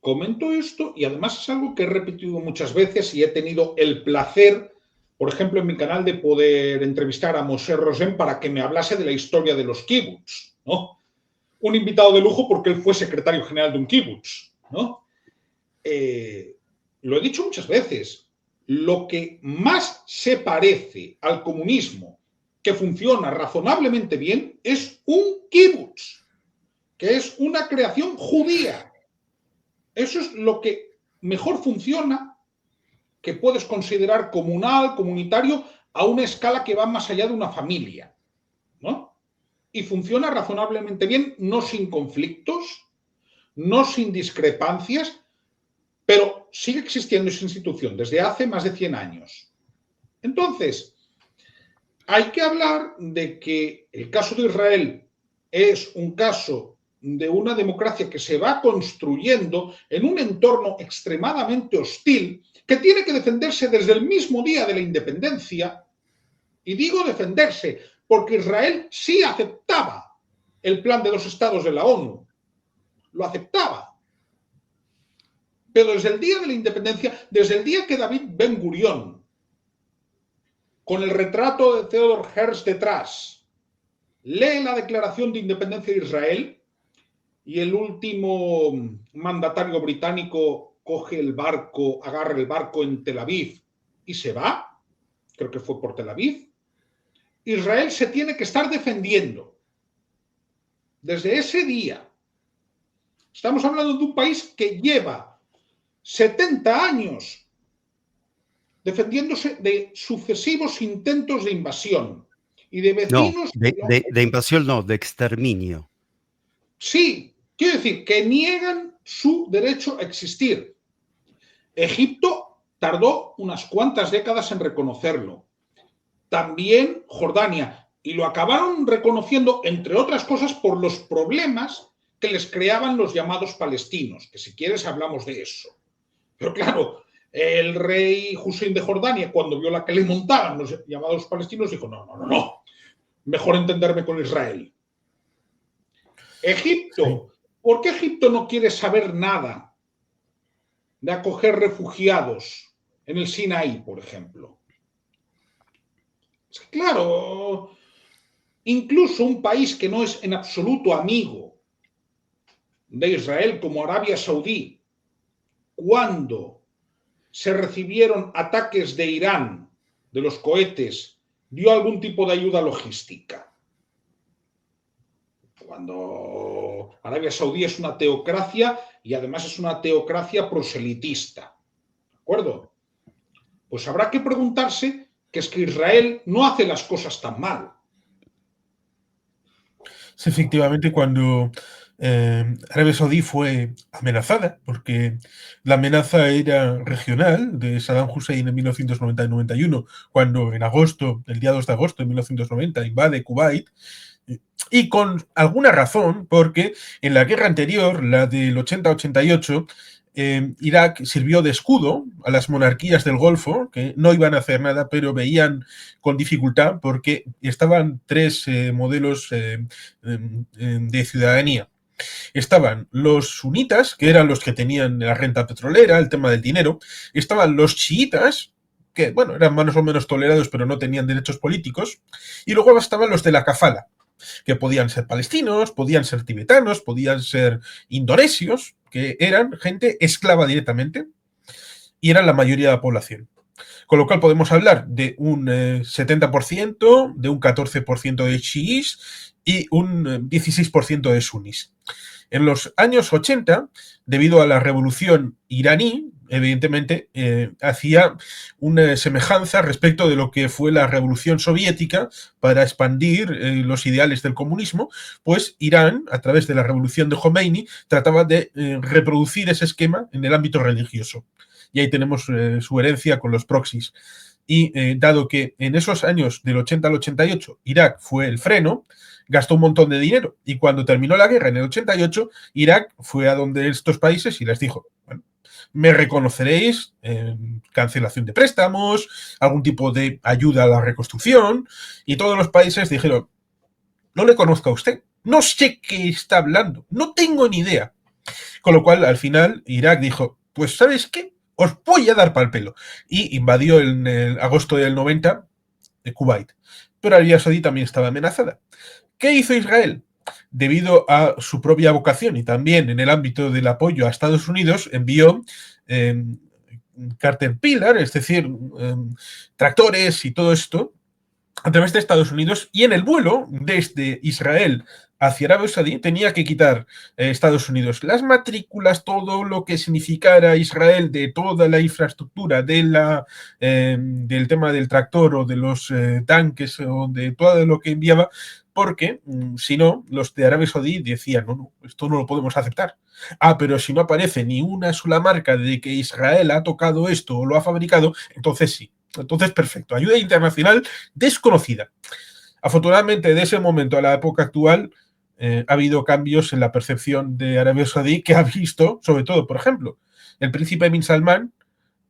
S3: comento esto y además es algo que he repetido muchas veces y he tenido el placer, por ejemplo, en mi canal de poder entrevistar a Moshe Rosen para que me hablase de la historia de los kibbutz, ¿no? Un invitado de lujo porque él fue secretario general de un kibbutz, ¿no? Lo he dicho muchas veces, lo que más se parece al comunismo que funciona razonablemente bien es un kibbutz, que es una creación judía. Eso es lo que mejor funciona, que puedes considerar comunal, comunitario, a una escala que va más allá de una familia, ¿no? Y funciona razonablemente bien, no sin conflictos, no sin discrepancias, pero sigue existiendo esa institución desde hace más de 100 años. Entonces, hay que hablar de que el caso de Israel es un caso de una democracia que se va construyendo en un entorno extremadamente hostil, que tiene que defenderse desde el mismo día de la independencia. Y digo defenderse porque Israel sí aceptaba el plan de 2 estados de la ONU. Lo aceptaba. Pero desde el día de la independencia, desde el día que David Ben Gurión, con el retrato de Theodor Herzl detrás, lee la declaración de independencia de Israel y el último mandatario británico coge el barco, agarra el barco en Tel Aviv y se va, creo que fue por Tel Aviv, Israel se tiene que estar defendiendo. Desde ese día, estamos hablando de un país que lleva 70 años defendiéndose de sucesivos intentos de invasión y de vecinos...
S1: No, de invasión no, de exterminio.
S3: Sí, quiero decir, que niegan su derecho a existir. Egipto tardó unas cuantas décadas en reconocerlo. También Jordania. Y lo acabaron reconociendo, entre otras cosas, por los problemas que les creaban los llamados palestinos, que si quieres hablamos de eso. Pero claro, El rey Hussein de Jordania, cuando vio la que le montaban los llamados palestinos, dijo, no, mejor entenderme con Israel. Egipto, ¿por qué Egipto no quiere saber nada de acoger refugiados en el Sinaí, por ejemplo? Es que, claro, incluso un país que no es en absoluto amigo de Israel, como Arabia Saudí, cuando se recibieron ataques de Irán, de los cohetes, dio algún tipo de ayuda logística. Cuando Arabia Saudí es una teocracia y además es una teocracia proselitista. ¿De acuerdo? Pues habrá que preguntarse que es que Israel no hace las cosas tan mal.
S2: Sí, efectivamente, cuando Arabia Saudí fue amenazada, porque la amenaza era regional de Saddam Hussein en 1990 y 91, cuando en agosto, el día 2 de agosto de 1990, invade Kuwait, y con alguna razón, porque en la guerra anterior, la del 80-88, Irak sirvió de escudo a las monarquías del Golfo, que no iban a hacer nada, pero veían con dificultad porque estaban tres modelos de ciudadanía. Estaban los sunitas, que eran los que tenían la renta petrolera, el tema del dinero. Estaban los chiitas, que, bueno, eran más o menos tolerados, pero no tenían derechos políticos. Y luego estaban los de la kafala, que podían ser palestinos, podían ser tibetanos, podían ser indonesios, que eran gente esclava directamente y eran la mayoría de la población. Con lo cual podemos hablar de un 70%, de un 14% de chiíes y un 16% de sunís. En los años 80, debido a la revolución iraní, evidentemente hacía una semejanza respecto de lo que fue la revolución soviética para expandir los ideales del comunismo, pues Irán, a través de la revolución de Khomeini, trataba de reproducir ese esquema en el ámbito religioso. Y ahí tenemos su herencia con los proxies. Y dado que en esos años del 80 al 88 Irak fue el freno, gastó un montón de dinero. Y cuando terminó la guerra en el 88, Irak fue a donde estos países y les dijo, bueno, me reconoceréis cancelación de préstamos, algún tipo de ayuda a la reconstrucción. Y todos los países dijeron, no le conozco a usted, no sé qué está hablando, no tengo ni idea. Con lo cual, al final, Irak dijo, pues ¿sabes qué? Os voy a dar pa'l pelo. Y invadió en el agosto del 90 de Kuwait. Pero Arabia Saudí también estaba amenazada. ¿Qué hizo Israel? Debido a su propia vocación y también en el ámbito del apoyo a Estados Unidos, envió Caterpillar, es decir, tractores y todo esto, a través de Estados Unidos, y en el vuelo desde Israel hacia Arabia Saudí tenía que quitar Estados Unidos las matrículas, todo lo que significara Israel de toda la infraestructura del tema del tractor o de los tanques o de todo lo que enviaba, porque si no, los de Arabia Saudí decían, no, esto no lo podemos aceptar. Ah, pero si no aparece ni una sola marca de que Israel ha tocado esto o lo ha fabricado, entonces sí. Entonces, perfecto. Ayuda internacional desconocida. Afortunadamente, de ese momento a la época actual, ha habido cambios en la percepción de Arabia Saudí que ha visto, sobre todo, por ejemplo, el príncipe Bin Salman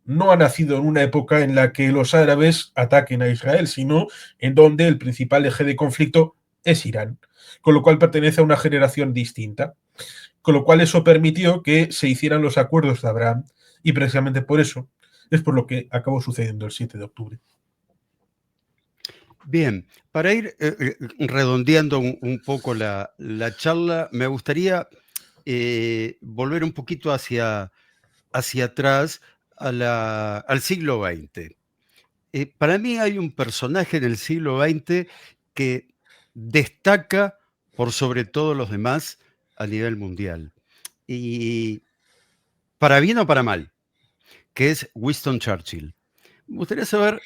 S2: no ha nacido en una época en la que los árabes ataquen a Israel, sino en donde el principal eje de conflicto es Irán, con lo cual pertenece a una generación distinta. Con lo cual eso permitió que se hicieran los acuerdos de Abraham y precisamente por eso es por lo que acabó sucediendo el 7 de octubre.
S1: Bien, para ir redondeando un poco la charla, me gustaría volver un poquito hacia atrás al siglo XX. Para mí hay un personaje en el siglo XX que destaca por sobre todos los demás a nivel mundial. Y para bien o para mal, que es Winston Churchill. Me gustaría saber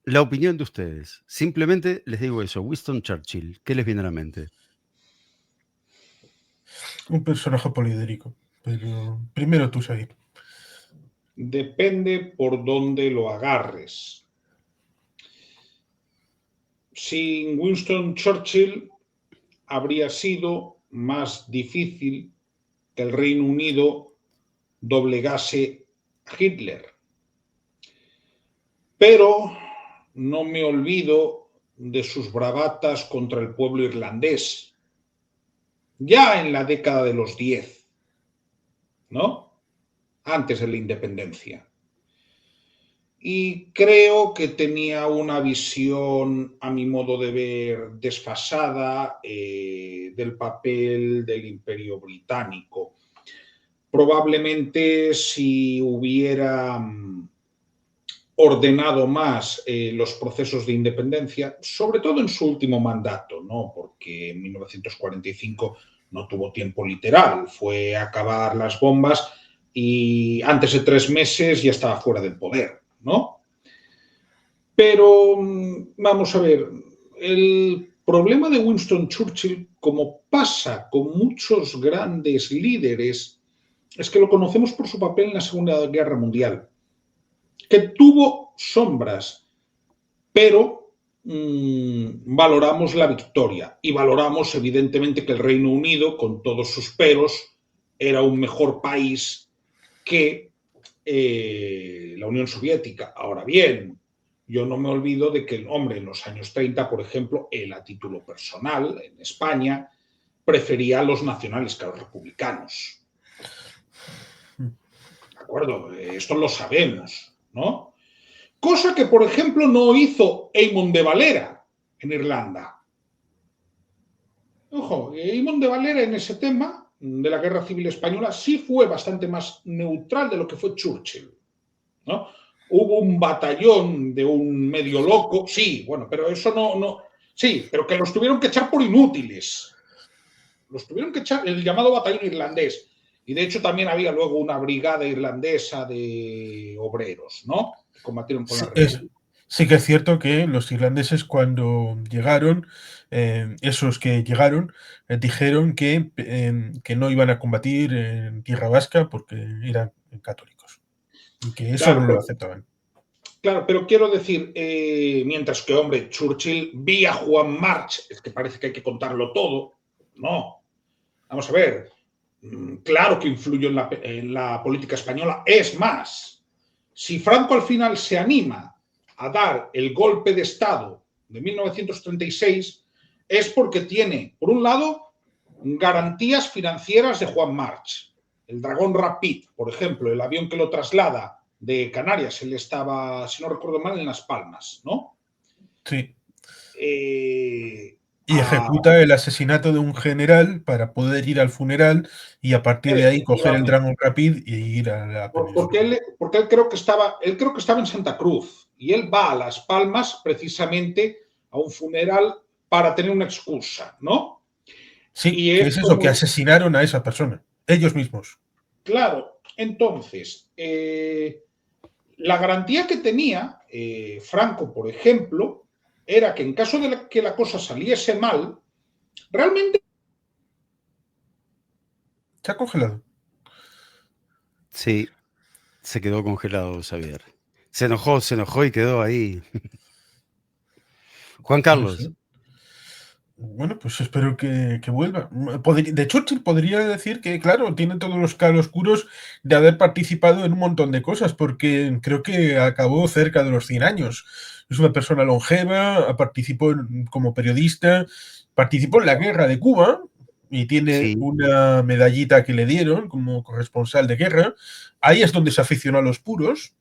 S1: la opinión de ustedes. Simplemente les digo eso, Winston Churchill. ¿Qué les viene a la mente?
S2: Un personaje poliedérico. Pero primero tú, Xavier.
S3: Depende por dónde lo agarres. Sin Winston Churchill habría sido más difícil que el Reino Unido doblegase a Hitler. Pero no me olvido de sus bravatas contra el pueblo irlandés, ya en la década de los 10, ¿no? Antes de la independencia. Y creo que tenía una visión, a mi modo de ver, desfasada del papel del Imperio Británico. Probablemente si hubiera ordenado más los procesos de independencia, sobre todo en su último mandato, ¿no? Porque en 1945 no tuvo tiempo literal, fue acabar las bombas y antes de 3 meses ya estaba fuera del poder, ¿no? Pero vamos a ver, el problema de Winston Churchill, como pasa con muchos grandes líderes, es que lo conocemos por su papel en la Segunda Guerra Mundial, que tuvo sombras, pero valoramos la victoria y valoramos evidentemente que el Reino Unido, con todos sus peros, era un mejor país que la Unión Soviética. Ahora bien, yo no me olvido de que el hombre en los años 30, por ejemplo, él a título personal, en España, prefería a los nacionales que a los republicanos. ¿De acuerdo? Esto lo sabemos, ¿no? Cosa que, por ejemplo, no hizo Eamon de Valera en Irlanda. Ojo, Eamon de Valera en ese tema de la Guerra Civil Española sí fue bastante más neutral de lo que fue Churchill, ¿no? Hubo un batallón de un medio loco, sí, bueno, pero eso no, sí, pero que los tuvieron que echar por inútiles. Los tuvieron que echar, el llamado batallón irlandés. Y de hecho también había luego una brigada irlandesa de obreros, ¿no? Que combatieron con la rebelión.
S2: Sí que es cierto que los irlandeses cuando llegaron, esos que llegaron, dijeron que no iban a combatir en tierra vasca porque eran católicos y que eso
S3: Claro,
S2: no lo aceptaban.
S3: Claro, pero quiero decir, mientras que, hombre, Churchill vía Juan March, es que parece que hay que contarlo todo, no. Vamos a ver, claro que influyó en la política española. Es más, si Franco al final se anima a dar el golpe de Estado de 1936, es porque tiene, por un lado, garantías financieras de Juan March. El Dragón Rapid, por ejemplo, el avión que lo traslada de Canarias, él estaba, si no recuerdo mal, en Las Palmas, ¿no?
S2: Sí. Y ejecuta el asesinato de un general para poder ir al funeral y a partir de ahí coger el Dragon Rapid y ir a la
S3: península. Porque él creo que estaba en Santa Cruz y él va a Las Palmas precisamente a un funeral para tener una excusa, ¿no?
S2: Sí, y que es eso, que asesinaron a esa persona, ellos mismos.
S3: Claro, entonces, la garantía que tenía Franco, por ejemplo, era que en caso de que la cosa saliese mal, realmente...
S2: ¿Se ha congelado?
S1: Sí, se quedó congelado, Xavier. Se enojó y quedó ahí. Juan Carlos.
S2: No sé. Bueno, pues espero que vuelva. De Churchill podría decir que, claro, tiene todos los claroscuros de haber participado en un montón de cosas, porque creo que acabó cerca de los 100 años. Es una persona longeva, participó como periodista, participó en la guerra de Cuba y tiene una medallita que le dieron como corresponsal de guerra. Ahí es donde se aficionó a los puros.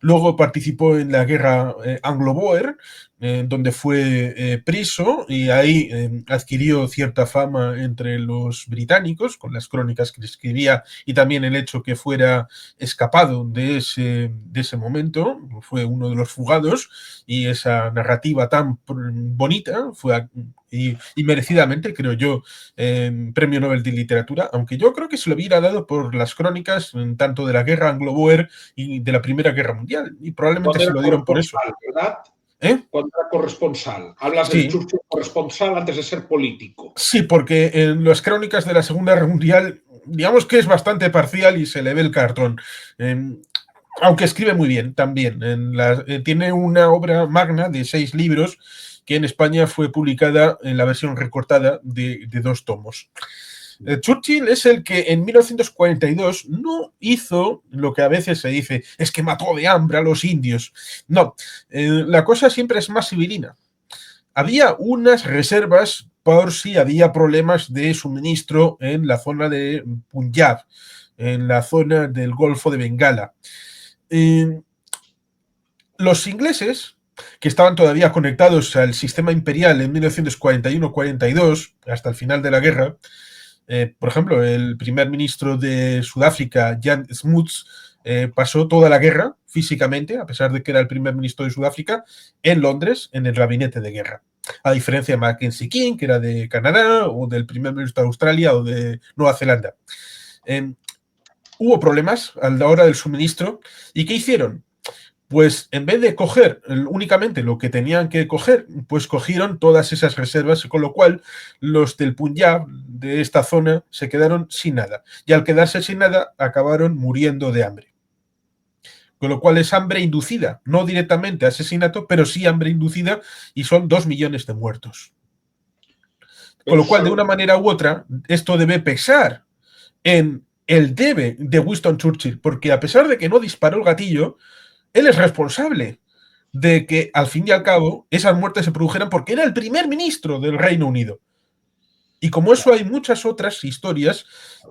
S2: Luego participó en la guerra anglo-boer, donde fue preso y ahí adquirió cierta fama entre los británicos con las crónicas que escribía y también el hecho que fuera escapado de ese momento. Fue uno de los fugados y esa narrativa tan bonita fue y merecidamente, creo yo, premio Nobel de Literatura, aunque yo creo que se lo hubiera dado por las crónicas tanto de la guerra anglo-boer y de la Primera Guerra Mundial, y probablemente se lo dieron por eso.
S3: ¿Verdad? Cuando era corresponsal. Hablas del Churchill corresponsal antes de ser político.
S2: Sí, porque en las crónicas de la Segunda Guerra Mundial, digamos que es bastante parcial y se le ve el cartón. Aunque escribe muy bien también. Tiene una obra magna de 6 libros que en España fue publicada en la versión recortada de 2 tomos. Churchill es el que en 1942 no hizo lo que a veces se dice, es que mató de hambre a los indios. No, la cosa siempre es más civilina. Había unas reservas por si había problemas de suministro en la zona de Punjab, en la zona del Golfo de Bengala. Los ingleses, que estaban todavía conectados al sistema imperial en 1941-42, hasta el final de la guerra, por ejemplo, el primer ministro de Sudáfrica, Jan Smuts, pasó toda la guerra físicamente, a pesar de que era el primer ministro de Sudáfrica, en Londres, en el gabinete de guerra. A diferencia de Mackenzie King, que era de Canadá, o del primer ministro de Australia o de Nueva Zelanda. Hubo problemas a la hora del suministro. ¿Y qué hicieron? Pues en vez de coger únicamente lo que tenían que coger, pues cogieron todas esas reservas, con lo cual los del Punjab, de esta zona, se quedaron sin nada. Y al quedarse sin nada, acabaron muriendo de hambre. Con lo cual es hambre inducida, no directamente asesinato, pero sí hambre inducida, y son 2 millones de muertos. Con lo cual, de una manera u otra, esto debe pesar en el debe de Winston Churchill, porque a pesar de que no disparó el gatillo, él es responsable de que, al fin y al cabo, esas muertes se produjeran porque era el primer ministro del Reino Unido. Y como eso hay muchas otras historias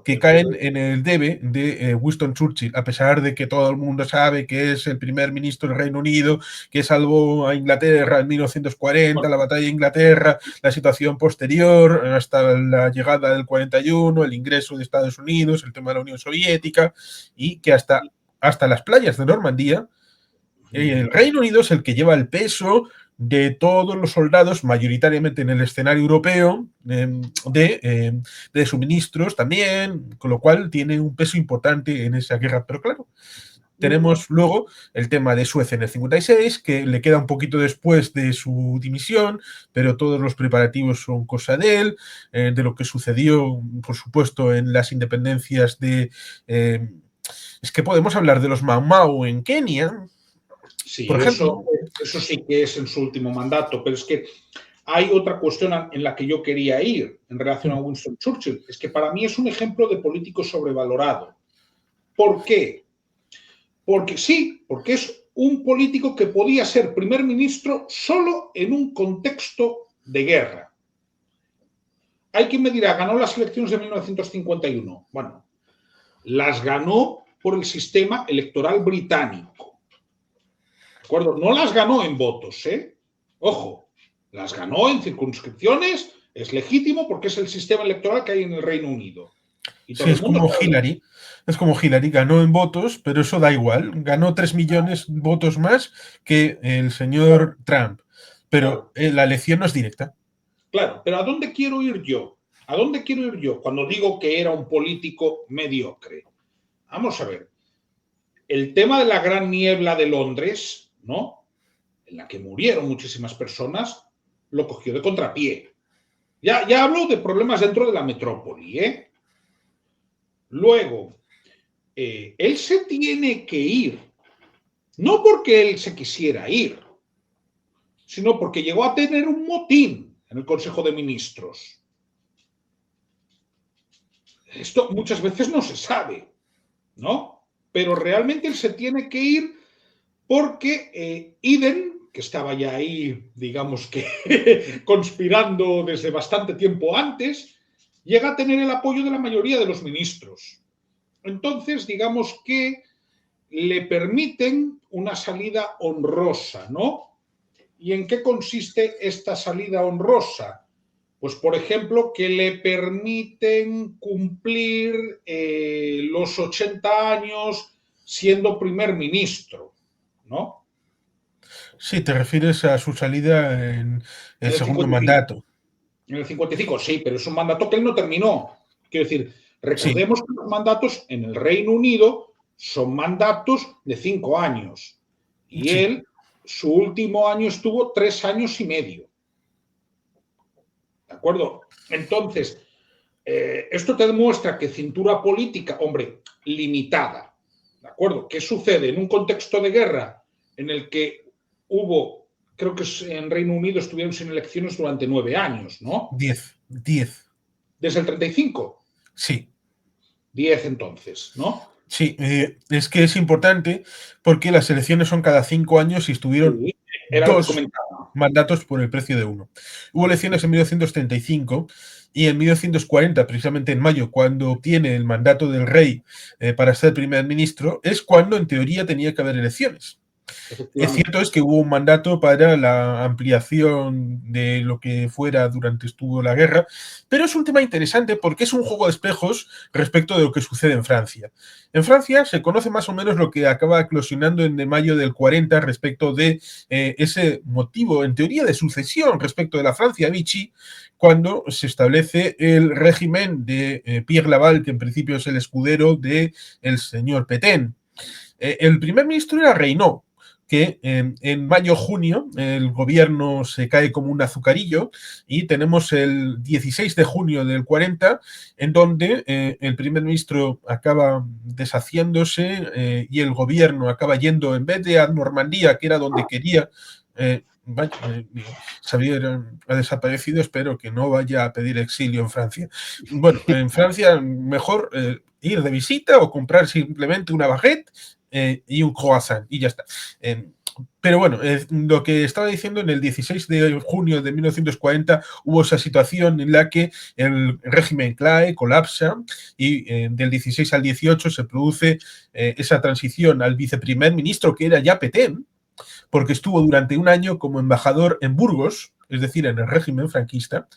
S2: que caen en el debe de Winston Churchill, a pesar de que todo el mundo sabe que es el primer ministro del Reino Unido, que salvó a Inglaterra en 1940, la batalla de Inglaterra, la situación posterior hasta la llegada del 41, el ingreso de Estados Unidos, el tema de la Unión Soviética, y que hasta las playas de Normandía, el Reino Unido es el que lleva el peso de todos los soldados, mayoritariamente en el escenario europeo, de suministros también, con lo cual tiene un peso importante en esa guerra. Pero claro, tenemos luego el tema de Suez en el 56, que le queda un poquito después de su dimisión, pero todos los preparativos son cosa de él, de lo que sucedió, por supuesto, en las independencias de... es que podemos hablar de los Mau Mau en Kenia.
S3: Sí,
S2: por ejemplo,
S3: eso sí que es en su último mandato, pero es que hay otra cuestión en la que yo quería ir en relación a Winston Churchill. Es que para mí es un ejemplo de político sobrevalorado. ¿Por qué? Porque sí, porque es un político que podía ser primer ministro solo en un contexto de guerra. Hay quien me dirá, ganó las elecciones de 1951. Bueno, las ganó por el sistema electoral británico. ¿De acuerdo? No las ganó en votos, ¿eh? Ojo, las ganó en circunscripciones, es legítimo porque es el sistema electoral que hay en el Reino Unido. Y todo
S2: sí,
S3: el mundo
S2: como Hillary. Es como Hillary, ganó en votos, pero eso da igual. Ganó 3 millones de votos más que el señor Trump. Pero la elección no es directa.
S3: Claro, pero ¿a dónde quiero ir yo? ¿A dónde quiero ir yo cuando digo que era un político mediocre? Vamos a ver. El tema de la gran niebla de Londres, ¿no? En la que murieron muchísimas personas, lo cogió de contrapié. Ya hablo de problemas dentro de la metrópoli, ¿eh? Luego, él se tiene que ir, no porque él se quisiera ir, sino porque llegó a tener un motín en el Consejo de Ministros. Esto muchas veces no se sabe, ¿no? Pero realmente él se tiene que ir porque Eden, que estaba ya ahí, digamos que conspirando desde bastante tiempo antes, llega a tener el apoyo de la mayoría de los ministros. Entonces, digamos que le permiten una salida honrosa, ¿no? ¿Y en qué consiste esta salida honrosa? Pues, por ejemplo, que le permiten cumplir los 80 años siendo primer ministro, ¿no?
S2: Sí, te refieres a su salida en el segundo mandato.
S3: En el 55, sí, pero es un mandato que él no terminó. Quiero decir, recordemos que los mandatos en el Reino Unido son mandatos de 5 años. Y él, su último año estuvo 3 años y medio. ¿De acuerdo? Entonces, esto te demuestra que cintura política, hombre, limitada. ¿De acuerdo? ¿Qué sucede en un contexto de guerra en el que hubo, creo que en Reino Unido estuvieron sin elecciones durante 9 años, ¿no?
S2: 10.
S3: ¿Desde el 35?
S2: Sí.
S3: 10 entonces, ¿no?
S2: Sí, es que es importante porque las elecciones son cada 5 años y estuvieron
S3: Sí, era lo que
S2: 2
S3: comentaba.
S2: mandatos por el precio de uno. Hubo elecciones en 1935 y en 1940, precisamente en mayo, cuando obtiene el mandato del rey para ser primer ministro, es cuando en teoría tenía que haber elecciones. Es
S3: Efectivamente.
S2: cierto es que hubo un mandato para la ampliación de lo que fuera durante estuvo la guerra, pero es un tema interesante porque es un juego de espejos respecto de lo que sucede en Francia. En Francia se conoce más o menos lo que acaba eclosionando en mayo del 40 respecto de ese motivo, en teoría, de sucesión respecto de la Francia Vichy, cuando se establece el régimen de Pierre Laval, que en principio es el escudero del señor Pétain. El primer ministro era Reynaud, que en mayo-junio el gobierno se cae como un azucarillo y tenemos el 16 de junio del 40, en donde el primer ministro acaba deshaciéndose y el gobierno acaba yendo, en vez de a Normandía, que era donde quería, Xavier ha desaparecido, espero que no vaya a pedir exilio en Francia. Bueno, en Francia mejor ir de visita o comprar simplemente una baguette y un croissant y ya está. Pero bueno, lo que estaba diciendo, en el 16 de junio de 1940 hubo esa situación en la que el régimen CLAE colapsa y del 16 al 18 se produce esa transición al viceprimer ministro, que era ya Pétain, porque estuvo durante un año como embajador en Burgos, es decir, en el régimen franquista,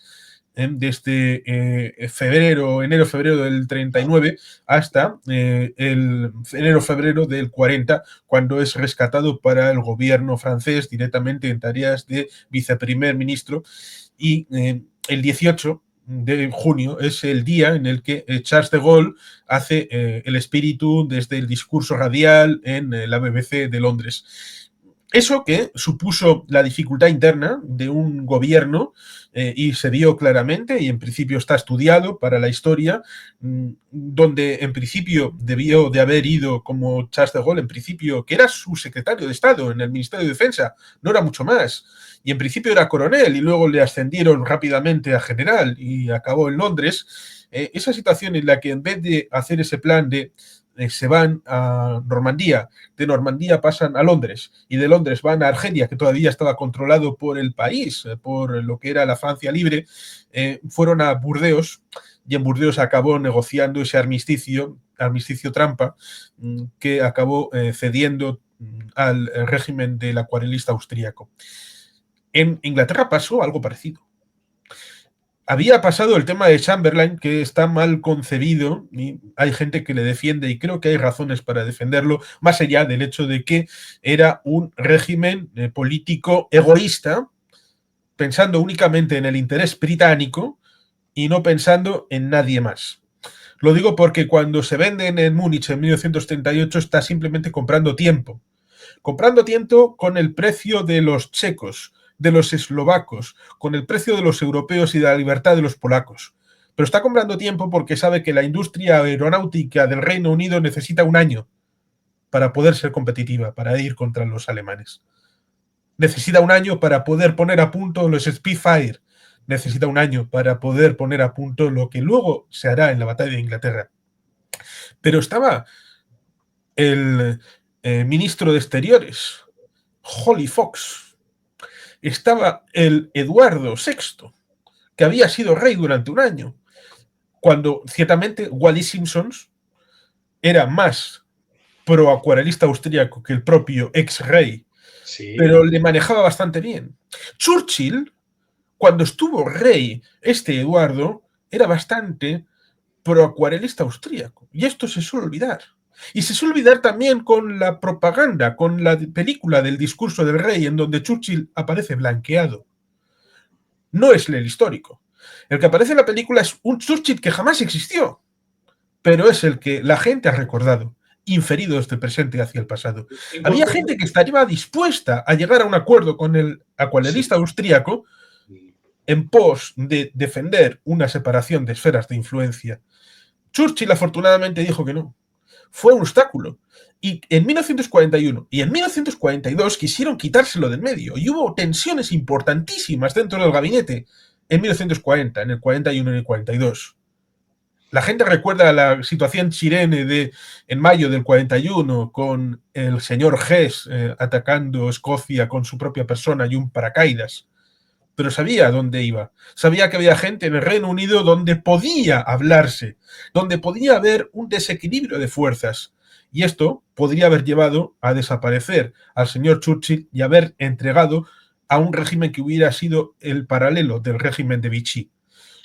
S2: desde enero-febrero del 39 hasta el enero-febrero del 40, cuando es rescatado para el gobierno francés directamente en tareas de viceprimer ministro. Y el 18 de junio es el día en el que Charles de Gaulle hace el espíritu desde el discurso radial en la BBC de Londres. Eso que supuso la dificultad interna de un gobierno y se vio claramente, y en principio está estudiado para la historia, donde en principio debió de haber ido como Charles de Gaulle, en principio, que era su secretario de Estado en el Ministerio de Defensa, no era mucho más, y en principio era coronel y luego le ascendieron rápidamente a general y acabó en Londres. Esa situación en la que en vez de hacer ese plan de se van a Normandía, de Normandía pasan a Londres y de Londres van a Argelia, que todavía estaba controlado por el país, por lo que era la Francia libre, fueron a Burdeos y en Burdeos acabó negociando ese armisticio trampa, que acabó cediendo al régimen del acuarelista austríaco. En Inglaterra pasó algo parecido. Había pasado el tema de Chamberlain, que está mal concebido, y hay gente que le defiende, y creo que hay razones para defenderlo, más allá del hecho de que era un régimen político egoísta, pensando únicamente en el interés británico y no pensando en nadie más. Lo digo porque cuando se venden en Múnich en 1938 está simplemente comprando tiempo con el precio de los checos, de los eslovacos, con el precio de los europeos y de la libertad de los polacos. Pero está comprando tiempo porque sabe que la industria aeronáutica del Reino Unido necesita un año para poder ser competitiva, para ir contra los alemanes. Necesita un año para poder poner a punto los Spitfire. Necesita un año para poder poner a punto lo que luego se hará en la batalla de Inglaterra. Pero estaba el ministro de Exteriores, Holly Fox. Estaba el Eduardo VI, que había sido rey durante un año, cuando ciertamente Wally Simpson era más pro-acuarelista austríaco que el propio ex-rey, sí, pero le manejaba bastante bien. Churchill, cuando estuvo rey, Eduardo, era bastante pro-acuarelista austríaco, y esto se suele olvidar. Y se suele olvidar también con la propaganda, con la película del discurso del rey, en donde Churchill aparece blanqueado. No es el histórico. El que aparece en la película es un Churchill que jamás existió, pero es el que la gente ha recordado, inferido desde el presente hacia el pasado. Había gente que estaría dispuesta a llegar a un acuerdo con el acuarelista austríaco en pos de defender una separación de esferas de influencia. Churchill afortunadamente dijo que no. Fue un obstáculo. Y en 1941 y en 1942 quisieron quitárselo del medio y hubo tensiones importantísimas dentro del gabinete en 1940, en el 41 y en el 42. La gente recuerda la situación chilene en mayo del 41 con el señor Hess atacando Escocia con su propia persona y un paracaídas. Pero sabía dónde iba. Sabía que había gente en el Reino Unido donde podía hablarse, donde podía haber un desequilibrio de fuerzas. Y esto podría haber llevado a desaparecer al señor Churchill y haber entregado a un régimen que hubiera sido el paralelo del régimen de Vichy.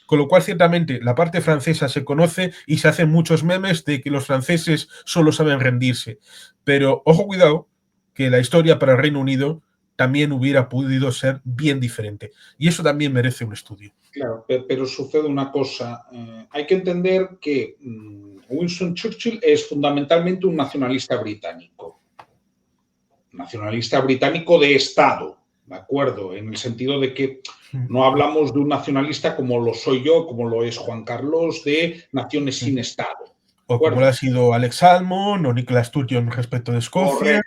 S2: Con lo cual, ciertamente, la parte francesa se conoce y se hacen muchos memes de que los franceses solo saben rendirse. Pero, ojo, cuidado, que la historia para el Reino Unido también hubiera podido ser bien diferente. Y eso también merece un estudio.
S3: Claro, pero sucede una cosa. Hay que entender que Winston Churchill es fundamentalmente un nacionalista británico. Nacionalista británico de Estado, ¿de acuerdo? En el sentido de que no hablamos de un nacionalista como lo soy yo, como lo es Juan Carlos, de naciones sin Estado.
S2: O como lo ha sido Alex Salmond o Nicola Sturgeon respecto de Escocia.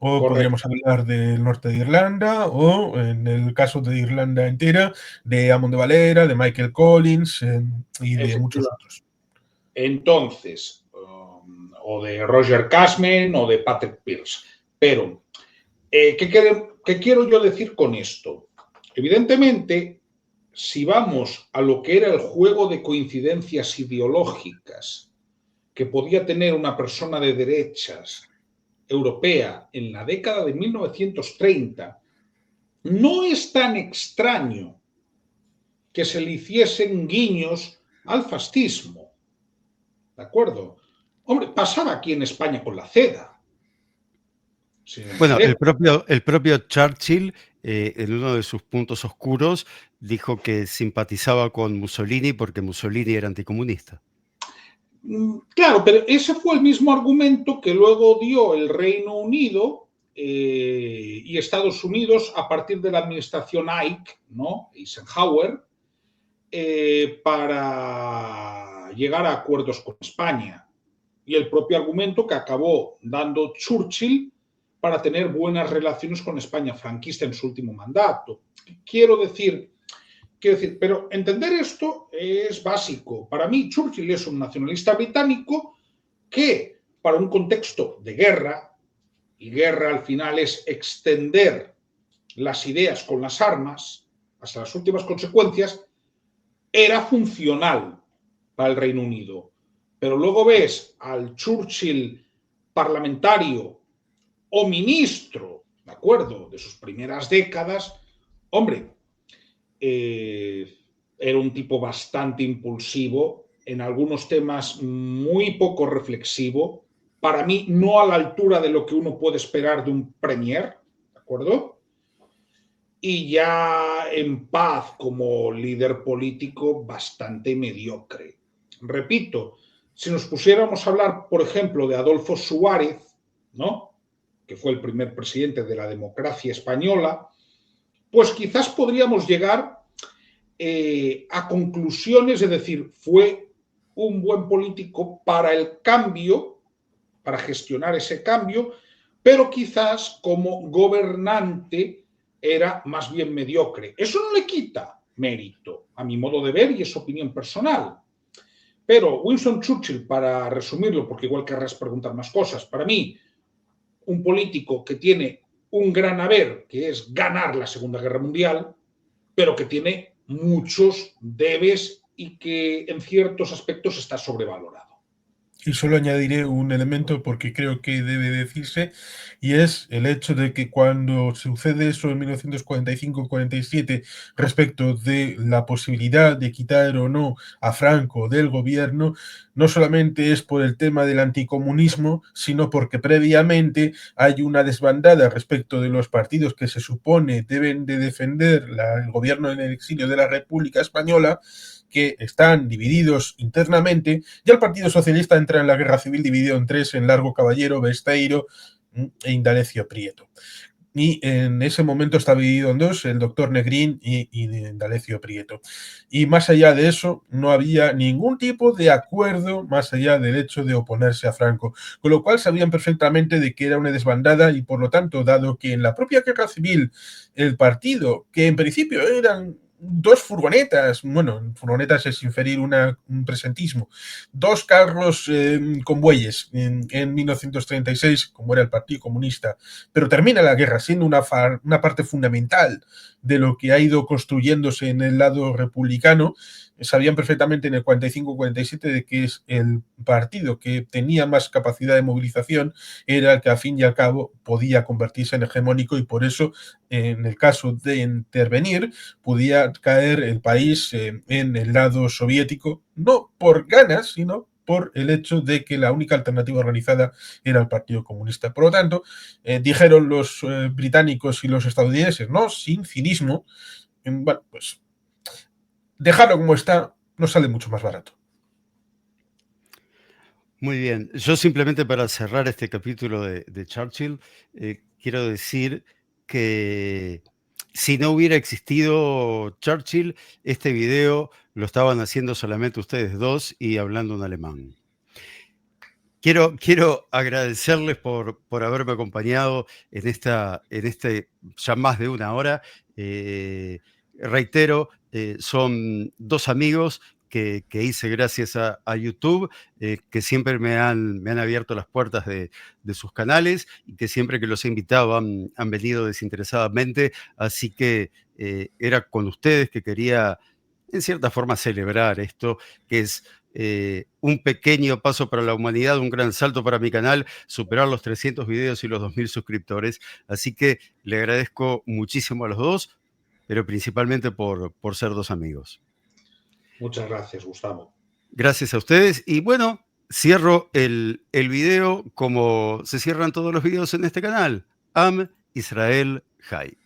S2: O podríamos hablar del norte de Irlanda, o en el caso de Irlanda entera, de Amon de Valera, de Michael Collins y de muchos otros.
S3: Entonces, o de Roger Cashman o de Patrick Pearse. Pero, ¿qué quiero yo decir con esto? Evidentemente, si vamos a lo que era el juego de coincidencias ideológicas que podía tener una persona de derechas europea en la década de 1930, no es tan extraño que se le hiciesen guiños al fascismo. ¿De acuerdo? Hombre, pasaba aquí en España con la seda.
S1: Bueno, el propio Churchill, en uno de sus puntos oscuros, dijo que simpatizaba con Mussolini porque Mussolini era anticomunista.
S3: Claro, pero ese fue el mismo argumento que luego dio el Reino Unido y Estados Unidos a partir de la administración Ike, ¿no? Eisenhower, para llegar a acuerdos con España. Y el propio argumento que acabó dando Churchill para tener buenas relaciones con España franquista en su último mandato. Quiero decir, pero entender esto es básico. Para mí, Churchill es un nacionalista británico que, para un contexto de guerra, y guerra al final es extender las ideas con las armas hasta las últimas consecuencias, era funcional para el Reino Unido. Pero luego ves al Churchill parlamentario o ministro, ¿de acuerdo?, de sus primeras décadas, hombre, era un tipo bastante impulsivo, en algunos temas muy poco reflexivo, para mí no a la altura de lo que uno puede esperar de un premier, ¿de acuerdo? Y ya en paz como líder político bastante mediocre. Repito, si nos pusiéramos a hablar, por ejemplo, de Adolfo Suárez, ¿no?, que fue el primer presidente de la democracia española, pues quizás podríamos llegar a conclusiones, es decir, fue un buen político para el cambio, para gestionar ese cambio, pero quizás como gobernante era más bien mediocre. Eso no le quita mérito, a mi modo de ver, y es opinión personal. Pero Winston Churchill, para resumirlo, porque igual querrás preguntar más cosas, para mí, un político que tiene un gran haber, que es ganar la Segunda Guerra Mundial, pero que tiene muchos debes y que en ciertos aspectos está sobrevalorado.
S2: Y solo añadiré un elemento porque creo que debe decirse, y es el hecho de que cuando sucede eso en 1945-47 respecto de la posibilidad de quitar o no a Franco del gobierno, no solamente es por el tema del anticomunismo, sino porque previamente hay una desbandada respecto de los partidos que se supone deben de defender el gobierno en el exilio de la República Española, que están divididos internamente. Ya el Partido Socialista entra en la guerra civil dividido en tres, en Largo Caballero, Besteiro e Indalecio Prieto. Y en ese momento está dividido en dos, el doctor Negrín y Indalecio Prieto. Y más allá de eso, no había ningún tipo de acuerdo más allá del hecho de oponerse a Franco. Con lo cual sabían perfectamente de que era una desbandada y por lo tanto, dado que en la propia guerra civil el partido, que en principio eran 2 furgonetas, bueno, furgonetas es inferir un presentismo, 2 carros con bueyes en 1936, como era el Partido Comunista, pero termina la guerra siendo una parte fundamental de lo que ha ido construyéndose en el lado republicano. Sabían perfectamente en el 45-47 de que es el partido que tenía más capacidad de movilización, era el que a fin y al cabo podía convertirse en hegemónico, y por eso en el caso de intervenir podía caer el país en el lado soviético, no por ganas, sino por el hecho de que la única alternativa organizada era el Partido Comunista. Por lo tanto, dijeron los británicos y los estadounidenses, no, sin cinismo, bueno, pues dejarlo como está nos sale mucho más barato.
S1: Muy bien. Yo simplemente para cerrar este capítulo de Churchill, quiero decir que si no hubiera existido Churchill, este video lo estaban haciendo solamente ustedes dos y hablando en alemán. Quiero agradecerles por haberme acompañado en este ya más de una hora. Reitero, son dos amigos que hice gracias a YouTube, que siempre me han abierto las puertas de sus canales y que siempre que los he invitado han venido desinteresadamente. Así que era con ustedes que quería, en cierta forma, celebrar esto, que es un pequeño paso para la humanidad, un gran salto para mi canal, superar los 300 videos y los 2000 suscriptores. Así que le agradezco muchísimo a los dos, pero principalmente por ser dos amigos.
S3: Muchas gracias, Gustavo.
S1: Gracias a ustedes. Y bueno, cierro el video como se cierran todos los videos en este canal. Am Israel Chai.